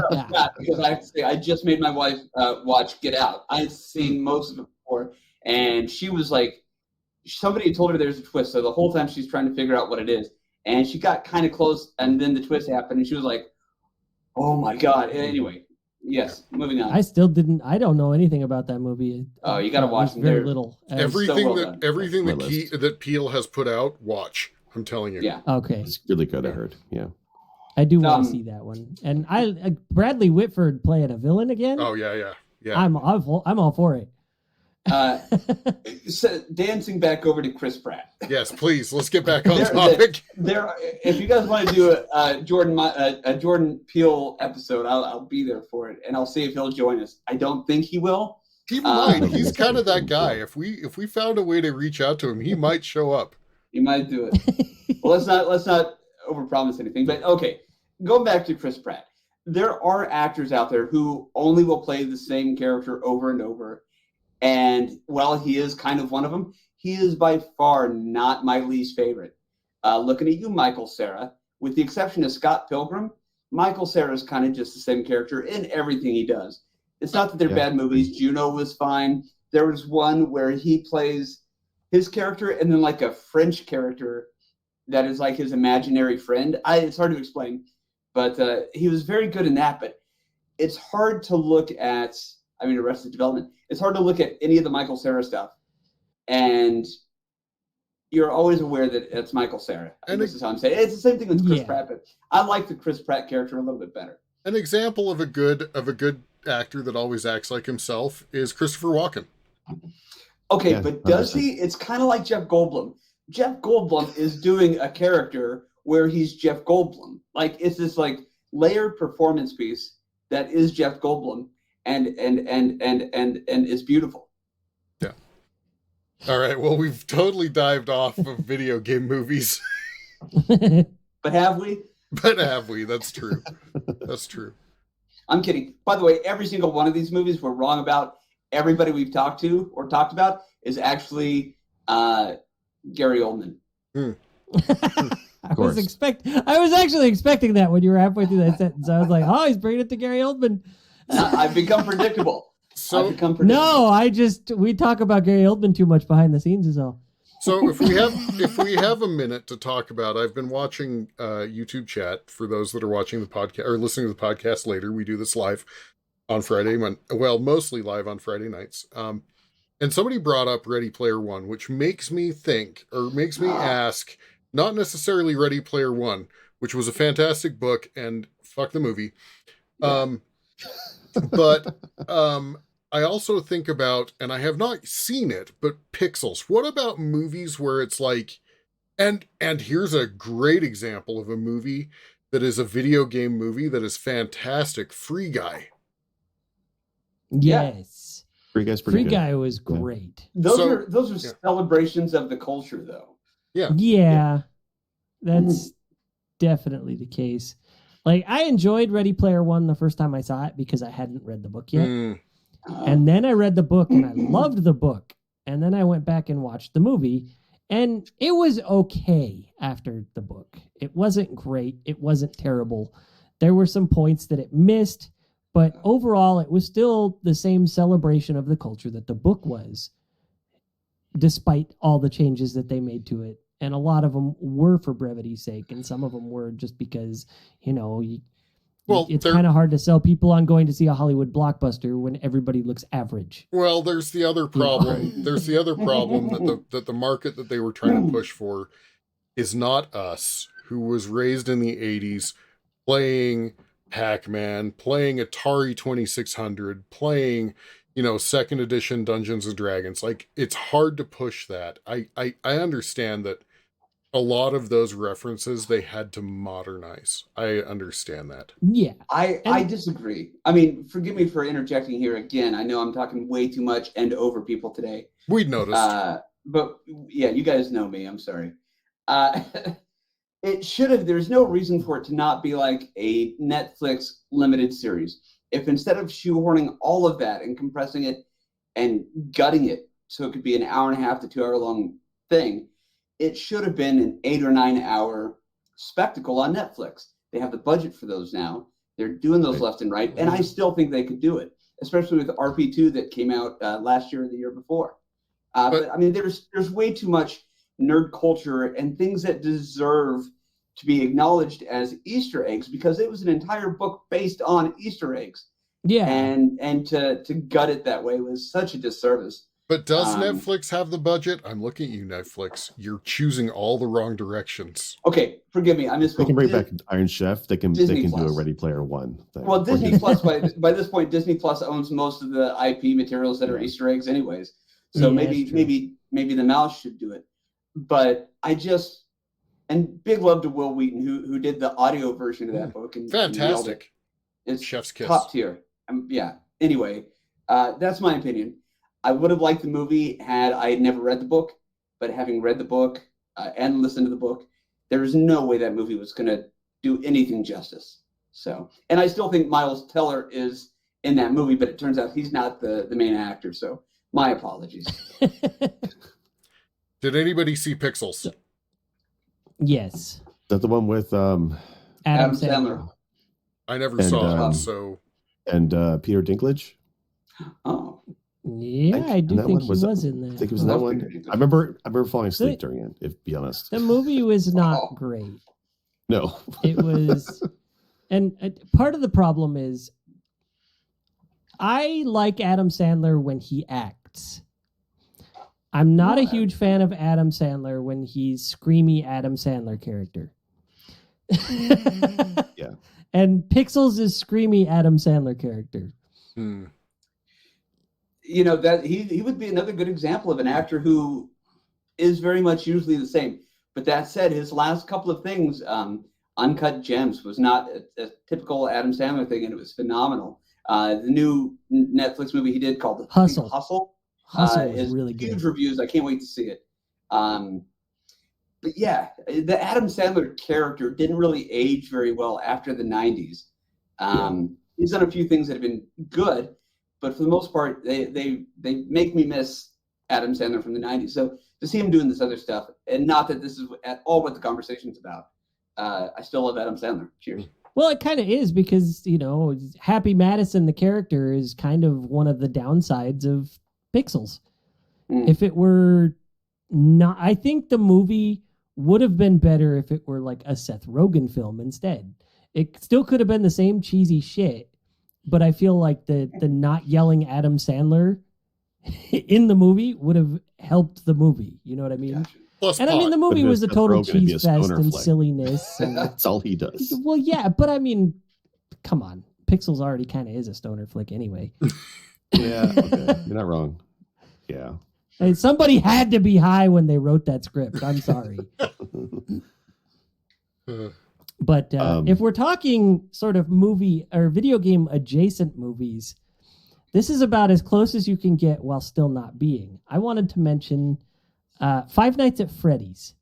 because I have to say, I just made my wife watch Get Out. I'd seen most of it before, and she was like, somebody told her there's a twist, so the whole time she's trying to figure out what it is, and she got kind of close, and then the twist happened, and she was like, "Oh my god!" Anyway, yes, moving on. I don't know anything about that movie. Oh, you got to watch them. Very little. Everything that Peele has put out, watch. I'm telling you. Yeah. Okay. It's really good. I heard. Yeah. I do want to see that one. And Bradley Whitford playing a villain again. Oh yeah. I'm all for it. So dancing back over to Chris Pratt. Yes, please. Let's get back on topic. If you guys want to do a Jordan Peele episode, I'll be there for it, and I'll see if he'll join us. I don't think he will. He might. He's kind of that guy. If we found a way to reach out to him, he might show up. He might do it. Well, let's not overpromise anything. But okay, going back to Chris Pratt, there are actors out there who only will play the same character over and over. And while he is kind of one of them, he is by far not my least favorite. Looking at you, Michael Cera, with the exception of Scott Pilgrim, Michael Cera is kind of just the same character in everything he does. It's not that they're bad movies. Juno was fine. There was one where he plays his character and then like a French character that is like his imaginary friend. It's hard to explain, but he was very good in that. But it's hard to look at, Arrested Development. It's hard to look at any of the Michael Cera stuff, and you're always aware that it's Michael Cera. And this is how I'm saying it. It's the same thing with Chris Pratt, but I like the Chris Pratt character a little bit better. An example of a good actor that always acts like himself is Christopher Walken. Okay, but does he? It's kind of like Jeff Goldblum. Jeff Goldblum is doing a character where he's Jeff Goldblum. Like, it's this like layered performance piece that is Jeff Goldblum, and it's beautiful. Yeah. All right. Well, we've totally dived off of video game movies. But have we? But have we? That's true. That's true. I'm kidding. By the way, every single one of these movies we're wrong about. Everybody we've talked to or talked about is actually Gary Oldman. I was actually expecting that when you were halfway through that sentence. I was like, oh, he's bringing it to Gary Oldman. I've become predictable. No, we talk about Gary Oldman too much behind the scenes is all. So if we have a minute to talk about, I've been watching YouTube chat for those that are watching the podcast or listening to the podcast later. We do this live on Friday, mostly live on Friday nights. And somebody brought up Ready Player One, which makes me think, or makes me ask, not necessarily Ready Player One, which was a fantastic book and fuck the movie. But I also think about, and I have not seen it, but Pixels. What about movies where it's like, and here's a great example of a movie that is a video game movie that is fantastic, Free Guy. Yes. Free Guy's pretty Free good. Guy was great. Those are celebrations of the culture, though. Yeah. That's definitely the case. Like, I enjoyed Ready Player One the first time I saw it because I hadn't read the book yet. And then I read the book and I loved the book. And then I went back and watched the movie and it was okay after the book. It wasn't great. It wasn't terrible. There were some points that it missed, but overall it was still the same celebration of the culture that the book was, despite all the changes that they made to it. And a lot of them were for brevity's sake, and some of them were just because, it's kind of hard to sell people on going to see a Hollywood blockbuster when everybody looks average. Well, there's the other problem. There's the other problem that the market that they were trying to push for is not us, who was raised in the 80s playing Pac-Man, playing Atari 2600, playing, second edition Dungeons and Dragons. Like, it's hard to push that. I understand that a lot of those references they had to modernize. I understand that. Yeah. I disagree. I mean, forgive me for interjecting here again. I know I'm talking way too much and over people today. We'd noticed. But yeah, you guys know me. I'm sorry. It should have, there's no reason for it to not be like a Netflix limited series. If instead of shoehorning all of that and compressing it and gutting it so it could be an 1.5 to 2 hour long thing, it should have been an 8 or 9 hour spectacle on Netflix. They have the budget for those now. They're doing those left and right. And I still think they could do it, especially with RP2 that came out last year or the year before. But I mean, there's way too much nerd culture and things that deserve to be acknowledged as Easter eggs, because it was an entire book based on Easter eggs. Yeah. And to gut it that way was such a disservice. But does Netflix have the budget? I'm looking at you, Netflix. You're choosing all the wrong directions. Okay, forgive me. I misspoke. They can bring back Iron Chef. They can do a Ready Player One thing. Well, Disney Plus by this point, Disney Plus owns most of the IP materials that are Easter eggs, anyways. So maybe the mouse should do it. But and big love to Will Wheaton who did the audio version of that book. And fantastic. It's Chef's kiss. Top tier. Yeah. Anyway, that's my opinion. I would have liked the movie had I never read the book, but having read the book and listened to the book, there is no way that movie was going to do anything justice. So, and I still think Miles Teller is in that movie, but it turns out he's not the main actor. So my apologies. Did anybody see Pixels? Yes. Is that the one with Adam Sandler? I never saw it, so. And Peter Dinklage? Oh. Yeah, I do think he was in there. I think it was in that one. I remember falling asleep during it, if to be honest. The movie was not great. No. It was, and part of the problem is I like Adam Sandler when he acts. I'm not a huge fan of Adam Sandler when he's screamy Adam Sandler character. Yeah. And Pixels is screamy Adam Sandler character. That he would be another good example of an actor who is very much usually the same. But that said, his last couple of things, Uncut Gems, was not a typical Adam Sandler thing, and it was phenomenal. The new Netflix movie he did called Hustle. Hustle was really good. Huge reviews. I can't wait to see it. But yeah, the Adam Sandler character didn't really age very well after the 90s. He's done a few things that have been good, but for the most part, they make me miss Adam Sandler from the 90s. So to see him doing this other stuff, and not that this is at all what the conversation's about, I still love Adam Sandler. Cheers. Well, it kind of is because, Happy Madison, the character, is kind of one of the downsides of Pixels. If it were not, I think the movie would have been better if it were like a Seth Rogen film instead. It still could have been the same cheesy shit, but I feel like the not yelling Adam Sandler in the movie would have helped the movie. You know what I mean? Gotcha. Plus And I mean, the movie was a total cheese fest and flick. silliness. And, That's all he does. well, yeah, but I mean, come on. Pixels already kind of is a stoner flick anyway. Yeah, okay. You're not wrong. Yeah. Hey, somebody had to be high when they wrote that script. I'm sorry. But if we're talking sort of movie or video game adjacent movies, this is about as close as you can get while still not being. I wanted to mention Five Nights at Freddy's.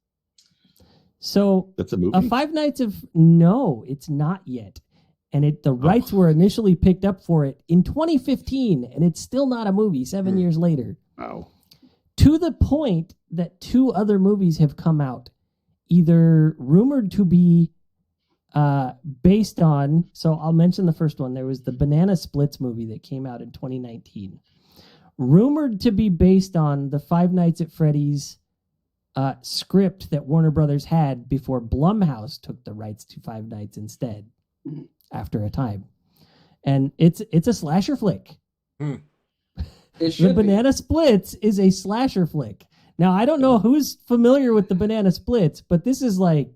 So That's a movie? No, it's not yet. And the rights were initially picked up for it in 2015, and it's still not a movie 7 years later. Wow. To the point that 2 other movies have come out, either rumored to be based on, so I'll mention the first one. There was the Banana Splits movie that came out in 2019. Rumored to be based on the Five Nights at Freddy's script that Warner Brothers had before Blumhouse took the rights to Five Nights instead after a time. And it's a slasher flick. The Banana Splits is a slasher flick. Now, I don't know who's familiar with the Banana Splits, but this is like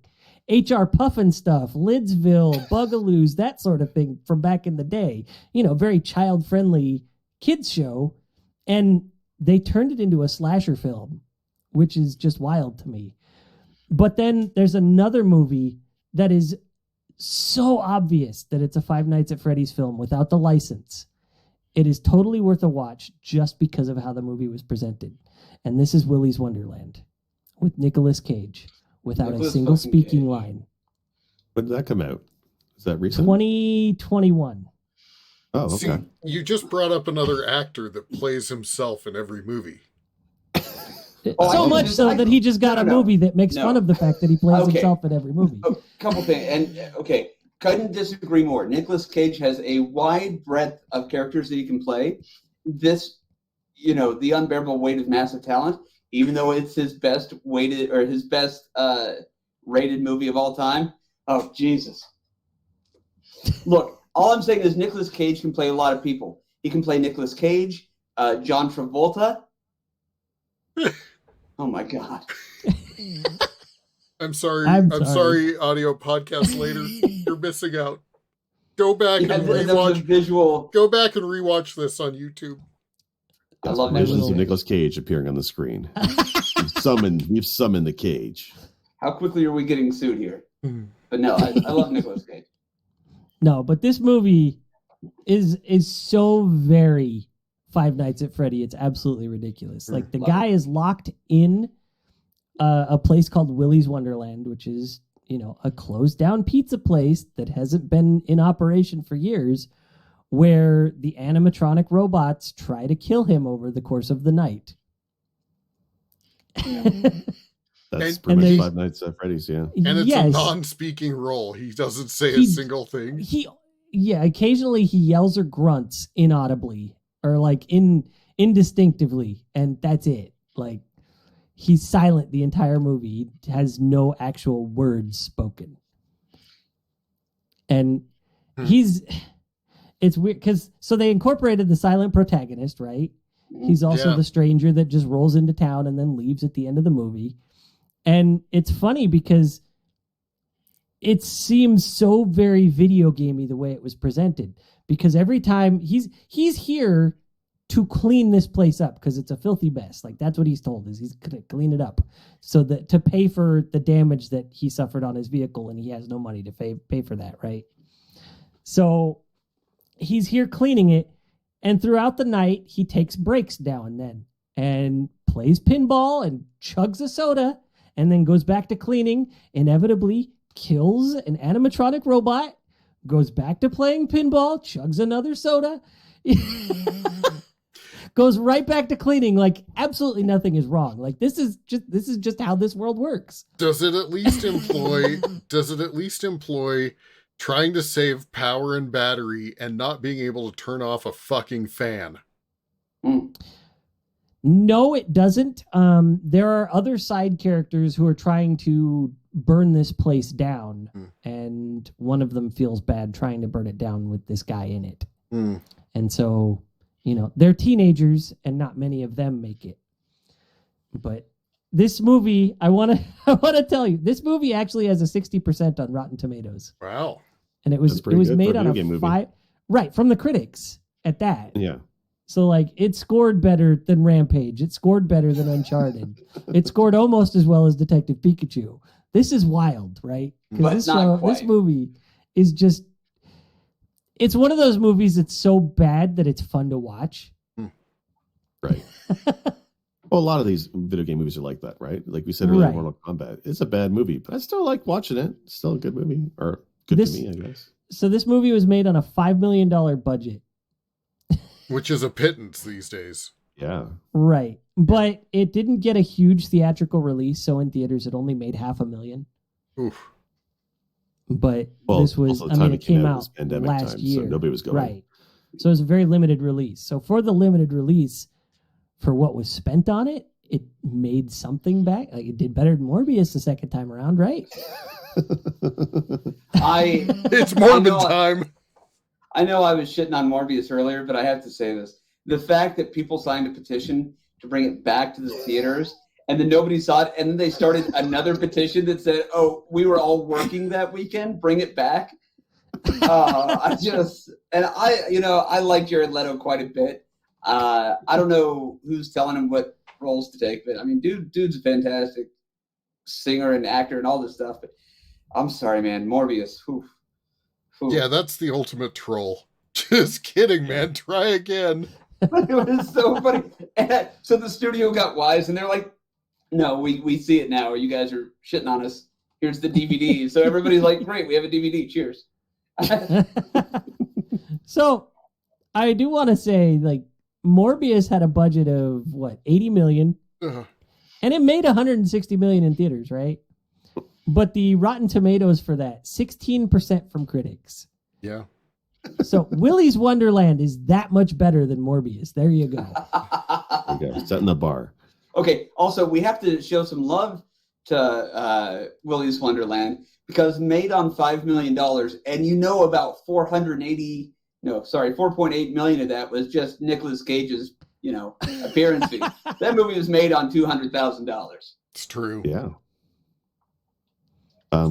H.R. Puffin stuff, Lidsville, Bugaloos, that sort of thing from back in the day. Very child-friendly kids show. And they turned it into a slasher film, which is just wild to me. But then there's another movie that is so obvious that it's a Five Nights at Freddy's film without the license. It is totally worth a watch just because of how the movie was presented. And this is Willy's Wonderland with Nicolas Cage without a single speaking line. When did that come out? Is that recent? 2021. Oh, okay. See, you just brought up another actor that plays himself in every movie. So much so that he just got a movie that makes fun of the fact that he plays himself in every movie. A couple things. And, couldn't disagree more. Nicolas Cage has a wide breadth of characters that he can play. This, The Unbearable Weight of Massive Talent, even though it's his best weighted or his best rated movie of all time. Oh, Jesus. Look, all I'm saying is Nicolas Cage can play a lot of people. He can play Nicolas Cage, John Travolta. Oh my God. I'm sorry. I'm sorry, audio podcast later. You're missing out. Go back and rewatch. Visual. Go back and rewatch this on YouTube. I love Visions of Nicolas Cage appearing on the screen. We've summoned the Cage. How quickly are we getting sued here? But no, I love Nicolas Cage. No, but this movie is so very Five Nights at Freddy. It's absolutely ridiculous. Like the guy is locked in a place called Willy's Wonderland, which is, a closed down pizza place that hasn't been in operation for years, where the animatronic robots try to kill him over the course of the night. That's pretty much Five Nights at Freddy's, yeah. And it's a non-speaking role. He doesn't say a single thing. Occasionally he yells or grunts inaudibly or like indistinctively, and that's it. Like he's silent the entire movie. He has no actual words spoken. And it's weird because they incorporated the silent protagonist, right? He's also the stranger that just rolls into town and then leaves at the end of the movie. And it's funny because it seems so very video gamey the way it was presented. Because every time he's here to clean this place up because it's a filthy mess. Like that's what he's told, is he's gonna clean it up so that to pay for the damage that he suffered on his vehicle, and he has no money to pay for that, right? So he's here cleaning it, and throughout the night he takes breaks now and then and plays pinball and chugs a soda and then goes back to cleaning, inevitably kills an animatronic robot, goes back to playing pinball, chugs another soda, goes right back to cleaning. Like absolutely nothing is wrong. Like this is just how this world works. Does it at least employ trying to save power and battery and not being able to turn off a fucking fan? No, it doesn't. There are other side characters who are trying to burn this place down, and one of them feels bad trying to burn it down with this guy in it. And so, they're teenagers, and not many of them make it. But this movie, I want to tell you, this movie actually has a 60% on Rotten Tomatoes. Wow. And it was made on a 5, right, from the critics at that. Yeah. So like it scored better than Rampage. It scored better than Uncharted. It scored almost as well as Detective Pikachu. This is wild, right? Because this movie is just, it's one of those movies that's so bad that it's fun to watch. Right. Well, a lot of these video game movies are like that, right? Like we said earlier, Right. Mortal Kombat. It's a bad movie, but I still like watching it. It's still a good movie, or good to me, I guess. So this movie was made on a $5 million budget. Which is a pittance these days. Yeah. Right. But it didn't get a huge theatrical release, so in theaters it only made $500,000. Oof. But Well, this was, also the time it came out was pandemic last time, year. so nobody was going. Right. So it was a very limited release. So for the limited release, for what was spent on it, it made something back. Like it did better than Morbius the second time around, right? It's Morbid time. I know I was shitting on Morbius earlier, but I have to say this. The fact that people signed a petition to bring it back to the theaters, and then nobody saw it, and then they started another petition that said, oh, we were all working that weekend, bring it back. I like Jared Leto quite a bit. I don't know who's telling him what roles to take, but I mean, dude's a fantastic singer and actor and all this stuff, but I'm sorry, man, Morbius, oof. Yeah, that's the ultimate troll. Just kidding, man. Try again. It was so funny. And so the studio got wise, and they're like, no, we see it now, or you guys are shitting on us. Here's the DVD. So everybody's like, great, we have a DVD. Cheers. So I do want to say, like, Morbius had a budget of, what, $80 million? And it made $160 million in theaters, right? But the Rotten Tomatoes for that, 16% from critics. Yeah. So Willy's Wonderland is that much better than Morbius. There you go. There you go. Setting the bar. Okay, also, we have to show some love to Willy's Wonderland, because made on $5 million, and about 4.8 million of that was just Nicolas Cage's, appearance fee. That movie was made on $200,000. It's true. Yeah.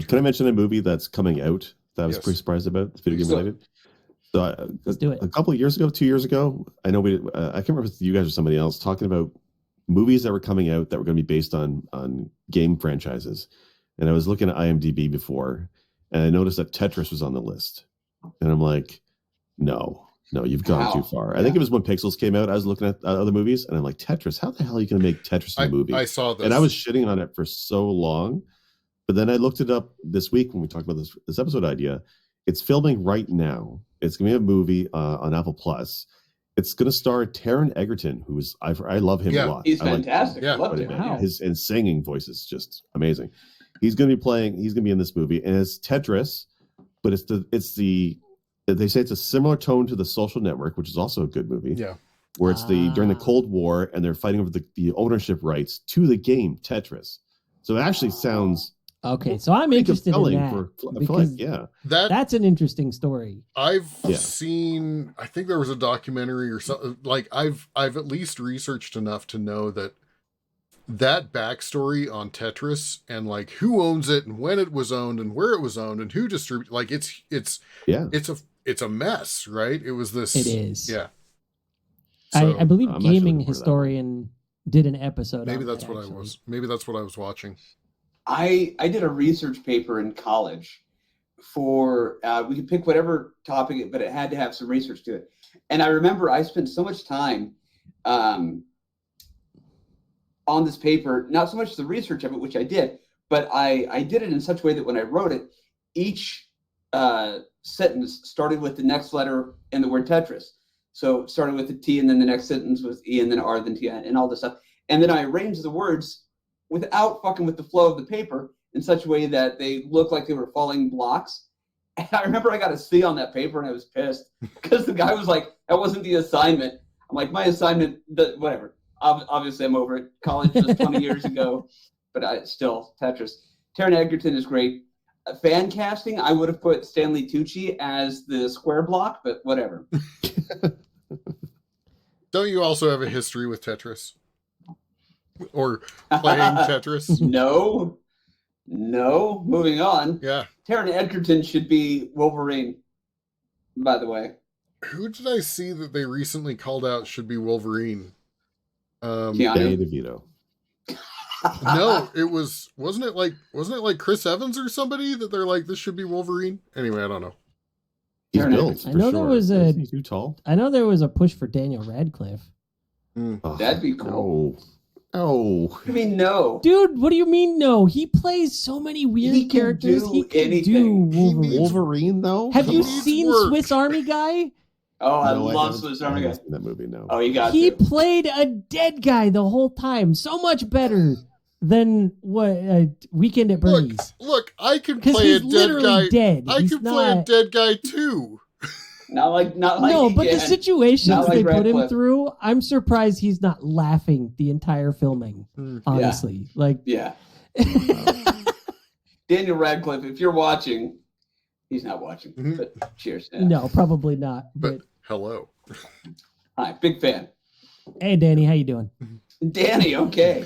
Can I mention a movie that's coming out that I was pretty surprised about? It's video game related. So Let's do it. A couple of years ago, 2 years ago, I know I can't remember if it's you guys or somebody else talking about movies that were coming out that were going to be based on game franchises. And I was looking at IMDb before, and I noticed that Tetris was on the list. And I'm like, no, you've gone too far. I think it was when Pixels came out. I was looking at other movies, and I'm like, Tetris, how the hell are you going to make Tetris a movie? I saw this. And I was shitting on it for so long. But then I looked it up this week when we talked about this episode idea. It's filming right now. It's going to be a movie on Apple Plus. It's going to star Taron Egerton, who is I love him a lot. He's fantastic. I love him. Wow. His singing voice is just amazing. He's going to be in this movie, and it's Tetris, but they say it's a similar tone to The Social Network, which is also a good movie. Yeah. Where it's during the Cold War, and they're fighting over the ownership rights to the game Tetris. So it actually sounds okay. So I'm interested in that because that's an interesting story. I've seen. I think there was a documentary or something. Like I've at least researched enough to know that backstory on Tetris and like who owns it and when it was owned and where it was owned and who distributed. Like it's a mess, right? It was this. It is. Yeah. So I believe I'm actually Gaming looking forward to that one. Historian did an episode. maybe on that's that, what I actually. was. Maybe that's what I was watching. I did a research paper in college for we could pick whatever topic, but it had to have some research to it. And I remember I spent so much time on this paper, not so much the research of it, which I did, but I did it in such a way that when I wrote it, each sentence started with the next letter in the word Tetris. So it started with the T, and then the next sentence was E, and then R, then T, and all this stuff. And then I arranged the words without fucking with the flow of the paper in such a way that they looked like they were falling blocks. And I remember I got a C on that paper, and I was pissed because the guy was like, that wasn't the assignment. I'm like, my assignment, whatever. Obviously, I'm over it. College was 20 years ago, but still, Tetris. Taron Egerton is great. Fan casting, I would have put Stanley Tucci as the square block, but whatever. Don't you also have a history with Tetris? Or playing Tetris? No. Moving on. Yeah. Taron Egerton should be Wolverine, by the way. Who did I see that they recently called out should be Wolverine? Danny Keanu. DeVito. No, wasn't it like Chris Evans or somebody that they're like, this should be Wolverine? Anyway, I don't know. He's Taron built. Egerton. I for know there sure. was a- Is he too tall? I know there was a push for Daniel Radcliffe. Oh, That'd be cool. No. I mean, no. Dude, what do you mean no? He plays so many weird He can characters. do He can anything. do He Wolverine. needs- Wolverine, though? Have Come you on. seen work. Swiss Army Guy? Oh, I No, love haven't- Swiss I Army haven't Guy. seen that movie, no. Oh, you got He to. played a dead guy the whole time. So much better than what Weekend at Bernie's. Look, I can Because play a he's dead literally guy. dead. I He's can play a not- dead guy too. Not like No, but the again. situations Not like they put him Radcliffe. through, I'm surprised he's not laughing the entire filming. Hmm. Honestly, like, Yeah. Daniel Radcliffe, if you're watching, he's not watching, Mhm. but cheers. Yeah. no, probably not. But But hello. Hi, big fan. hey, Danny, how you doing? Danny, okay.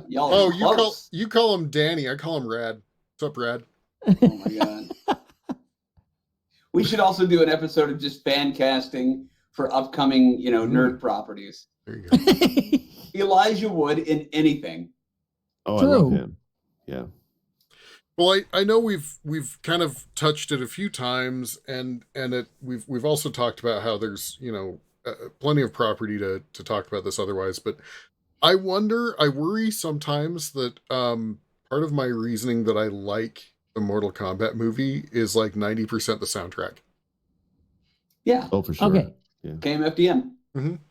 Y'all Oh, are close. you call him Danny. I call him Rad. What's up, Rad? Oh my god. We should also do an episode of just fan casting for upcoming, nerd properties. There you go. Elijah Wood in anything. Oh, I love True. him. Yeah. Well, I know we've kind of touched it a few times, and we've also talked about how there's plenty of property to talk about this otherwise. But I worry sometimes that part of my reasoning that I like the Mortal Kombat movie is like 90% the soundtrack. Yeah. Oh, for sure. Okay. KMFDM.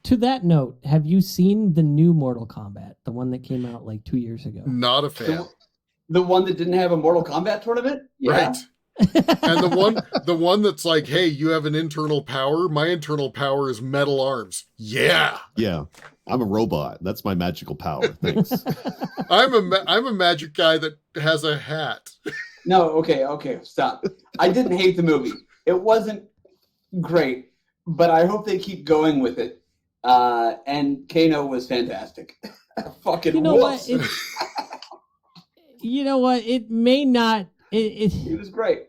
To that note, have you seen the new Mortal Kombat, the one that came out like 2 years ago? Not a fan. The one that didn't have a Mortal Kombat tournament? Yeah. Right. And the one that's like, hey, you have an internal power. My internal power is metal arms. Yeah. Yeah. I'm a robot. That's my magical power. Thanks. I'm a magic guy that has a hat. No, okay, stop. I didn't hate the movie. It wasn't great, but I hope they keep going with it. And Kano was fantastic. Fucking You know whoops. what? You know what? It may not. He was great.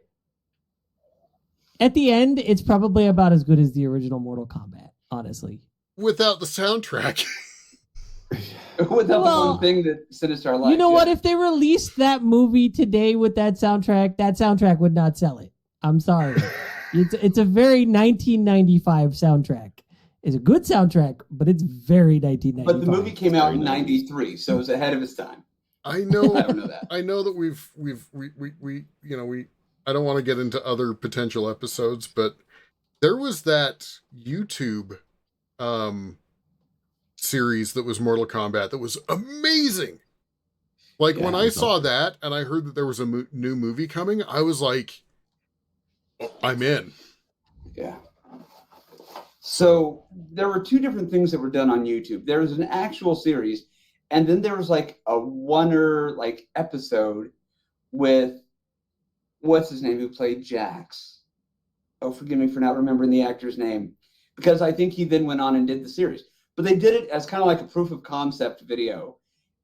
At the end, it's probably about as good as the original Mortal Kombat. Honestly, Without the soundtrack. Without the Well, one thing that Sinister liked. you know what? If they released that movie today with that soundtrack would not sell it. I'm sorry. It's a very 1995 soundtrack. It's a good soundtrack, but it's very 1995. But the movie came out in Very nice. '93, so it was ahead of its time. I know I don't know that. I know that we I don't want to get into other potential episodes, but there was that YouTube series that was Mortal Kombat that was amazing. Like Yeah, when it I was saw that and I heard that there was a new movie coming, I was like, I'm in. Yeah. So there were two different things that were done on YouTube. There was an actual series, and then there was like a one-er episode with what's his name who played Jax. Oh, forgive me for not remembering the actor's name, because I think he then went on and did the series. But they did it as kind of like a proof of concept video,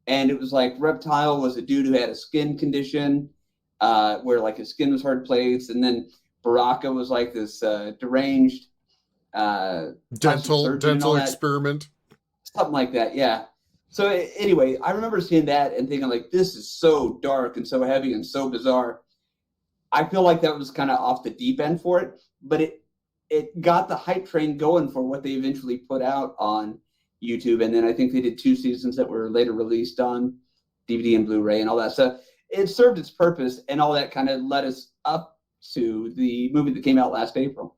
and it was like Reptile was a dude who had a skin condition, where like his skin was hard plates, and then Baraka was like this deranged plastic surgeon and dental all that. experiment. Something like that, yeah. So anyway, I remember seeing that and thinking like, this is so dark and so heavy and so bizarre. I feel like that was kind of off the deep end for it, but it got the hype train going for what they eventually put out on YouTube. And then I think they did 2 seasons that were later released on DVD and Blu-ray and all that. So it served its purpose, and all that kind of led us up to the movie that came out last April.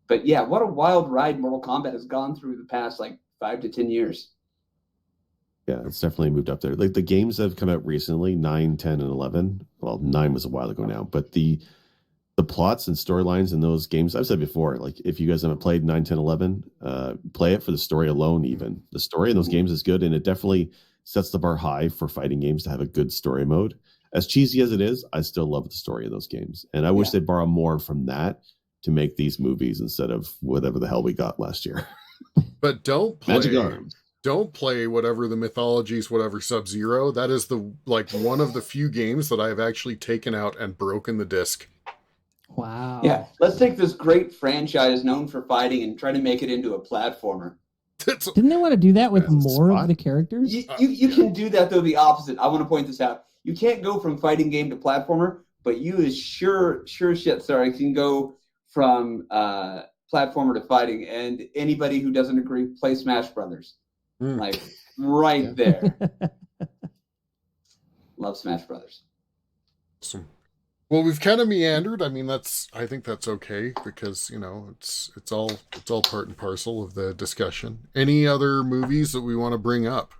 But yeah, what a wild ride Mortal Kombat has gone through the past like 5 to 10 years. Yeah, it's definitely moved up there. Like the games that have come out recently, 9, 10, and 11. Well, 9 was a while ago now, but the plots and storylines in those games, I've said before, like if you guys haven't played 9, 10, 11, play it for the story alone. Even the story in those games is good, and it definitely sets the bar high for fighting games to have a good story mode. As cheesy as it is, I still love the story of those games, and I wish they'd borrow more from that to make these movies instead of whatever the hell we got last year. But don't play Magic Arms. Don't play whatever the mythologies, whatever Sub-Zero. That is the one of the few games that I have actually taken out and broken the disc. Wow. Yeah, let's take this great franchise known for fighting and try to make it into a platformer. Didn't they want to do that with more of the characters? You can do that, though, the opposite. I want to point this out. You can't go from fighting game to platformer, but you is sure shit, sorry, can go from platformer to fighting. And anybody who doesn't agree, play Smash Brothers. Like, right there. Love Smash Brothers. Awesome. Well, we've kind of meandered. I mean, I think that's okay because, it's all part and parcel of the discussion. Any other movies that we want to bring up?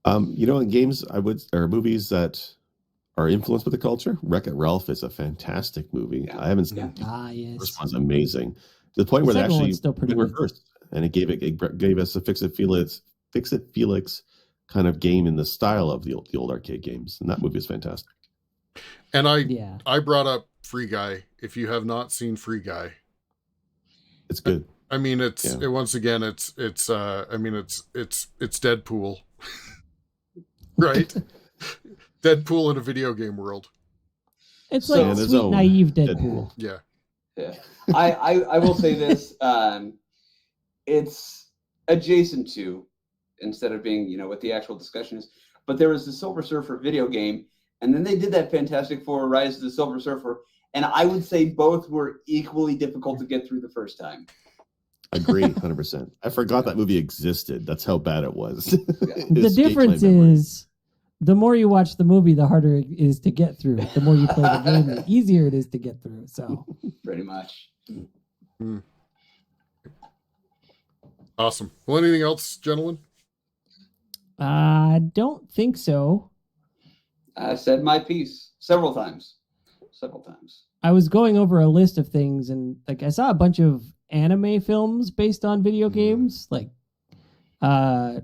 In games or movies that are influenced by the culture, Wreck-It Ralph is a fantastic movie. I haven't seen it. Yes. The first one's amazing. To the point where they actually did reverse, and it gave us a Fix It Felix kind of game in the style of the old arcade games, and that movie is fantastic. And I brought up Free Guy. If you have not seen Free Guy, it's good. I mean, it's Deadpool, right? Deadpool in a video game world. It's like sweet, naive Deadpool. Yeah. I will say this. It's adjacent to, instead of being, what the actual discussion is. But there was the Silver Surfer video game, and then they did that Fantastic Four Rise of the Silver Surfer, and I would say both were equally difficult to get through the first time. Agree, 100%. I forgot that movie existed. That's how bad it was. The difference is, the more you watch the movie, the harder it is to get through. The more you play the game, the easier it is to get through. So, pretty much. Awesome. Well, anything else, gentlemen? I don't think so. I said my piece several times. I was going over a list of things, and I saw a bunch of anime films based on video games, like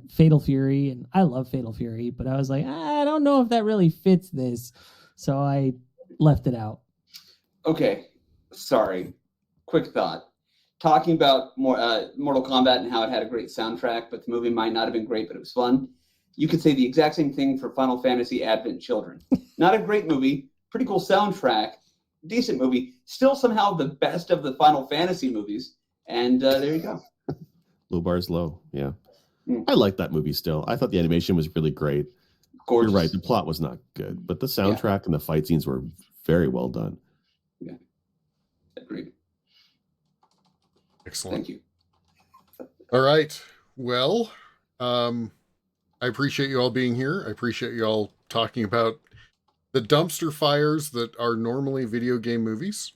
Fatal Fury, and I love Fatal Fury, but I was like, I don't know if that really fits this, so I left it out. Okay, sorry. Quick thought. Talking about Mortal Kombat and how it had a great soundtrack, but the movie might not have been great, but it was fun. You could say the exact same thing for Final Fantasy Advent Children. Not a great movie, pretty cool soundtrack, decent movie, still somehow the best of the Final Fantasy movies, and there you go. Low bar's low, yeah. I like that movie still. I thought the animation was really great. Gorgeous. You're right, the plot was not good, but the soundtrack and the fight scenes were very well done. Yeah, agreed. Excellent. Thank you. All right. Well, I appreciate you all being here. I appreciate you all talking about the dumpster fires that are normally video game movies.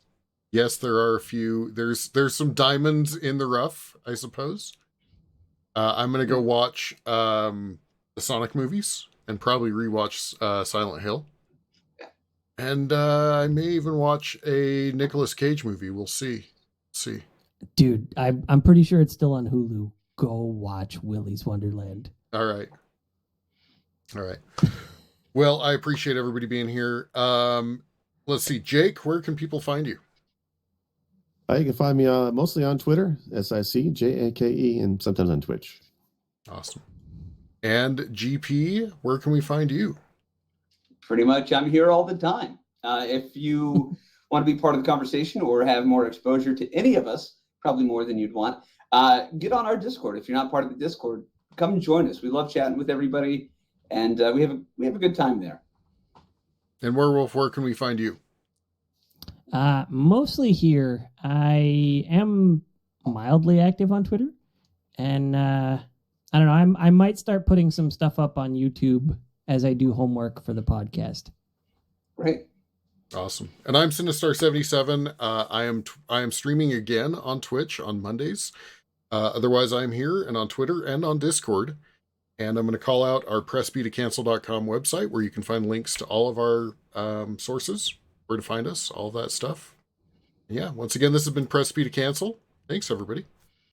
Yes, there are a few. There's some diamonds in the rough, I suppose. I'm going to go watch the Sonic movies and probably rewatch Silent Hill. And I may even watch a Nicolas Cage movie. We'll see. Dude, I'm pretty sure it's still on Hulu. Go watch Willy's Wonderland. All right. Well, I appreciate everybody being here. Let's see. Jake, where can people find you? You can find me mostly on Twitter, SICJAKE, and sometimes on Twitch. Awesome. And GP, where can we find you? Pretty much, I'm here all the time. If you want to be part of the conversation or have more exposure to any of us, probably more than you'd want. Get on our Discord. If you're not part of the Discord, come join us. We love chatting with everybody, and we have a good time there. And Werewolf, where can we find you? Mostly here. I am mildly active on Twitter, and I don't know. I might start putting some stuff up on YouTube as I do homework for the podcast. Great. Awesome. And I'm Sinistar77. I am streaming again on Twitch on Mondays. Otherwise, I'm here and on Twitter and on Discord. And I'm going to call out our pressbtocancel.com website where you can find links to all of our sources, where to find us, all of that stuff. Yeah, once again, this has been Press B to Cancel. Thanks, everybody.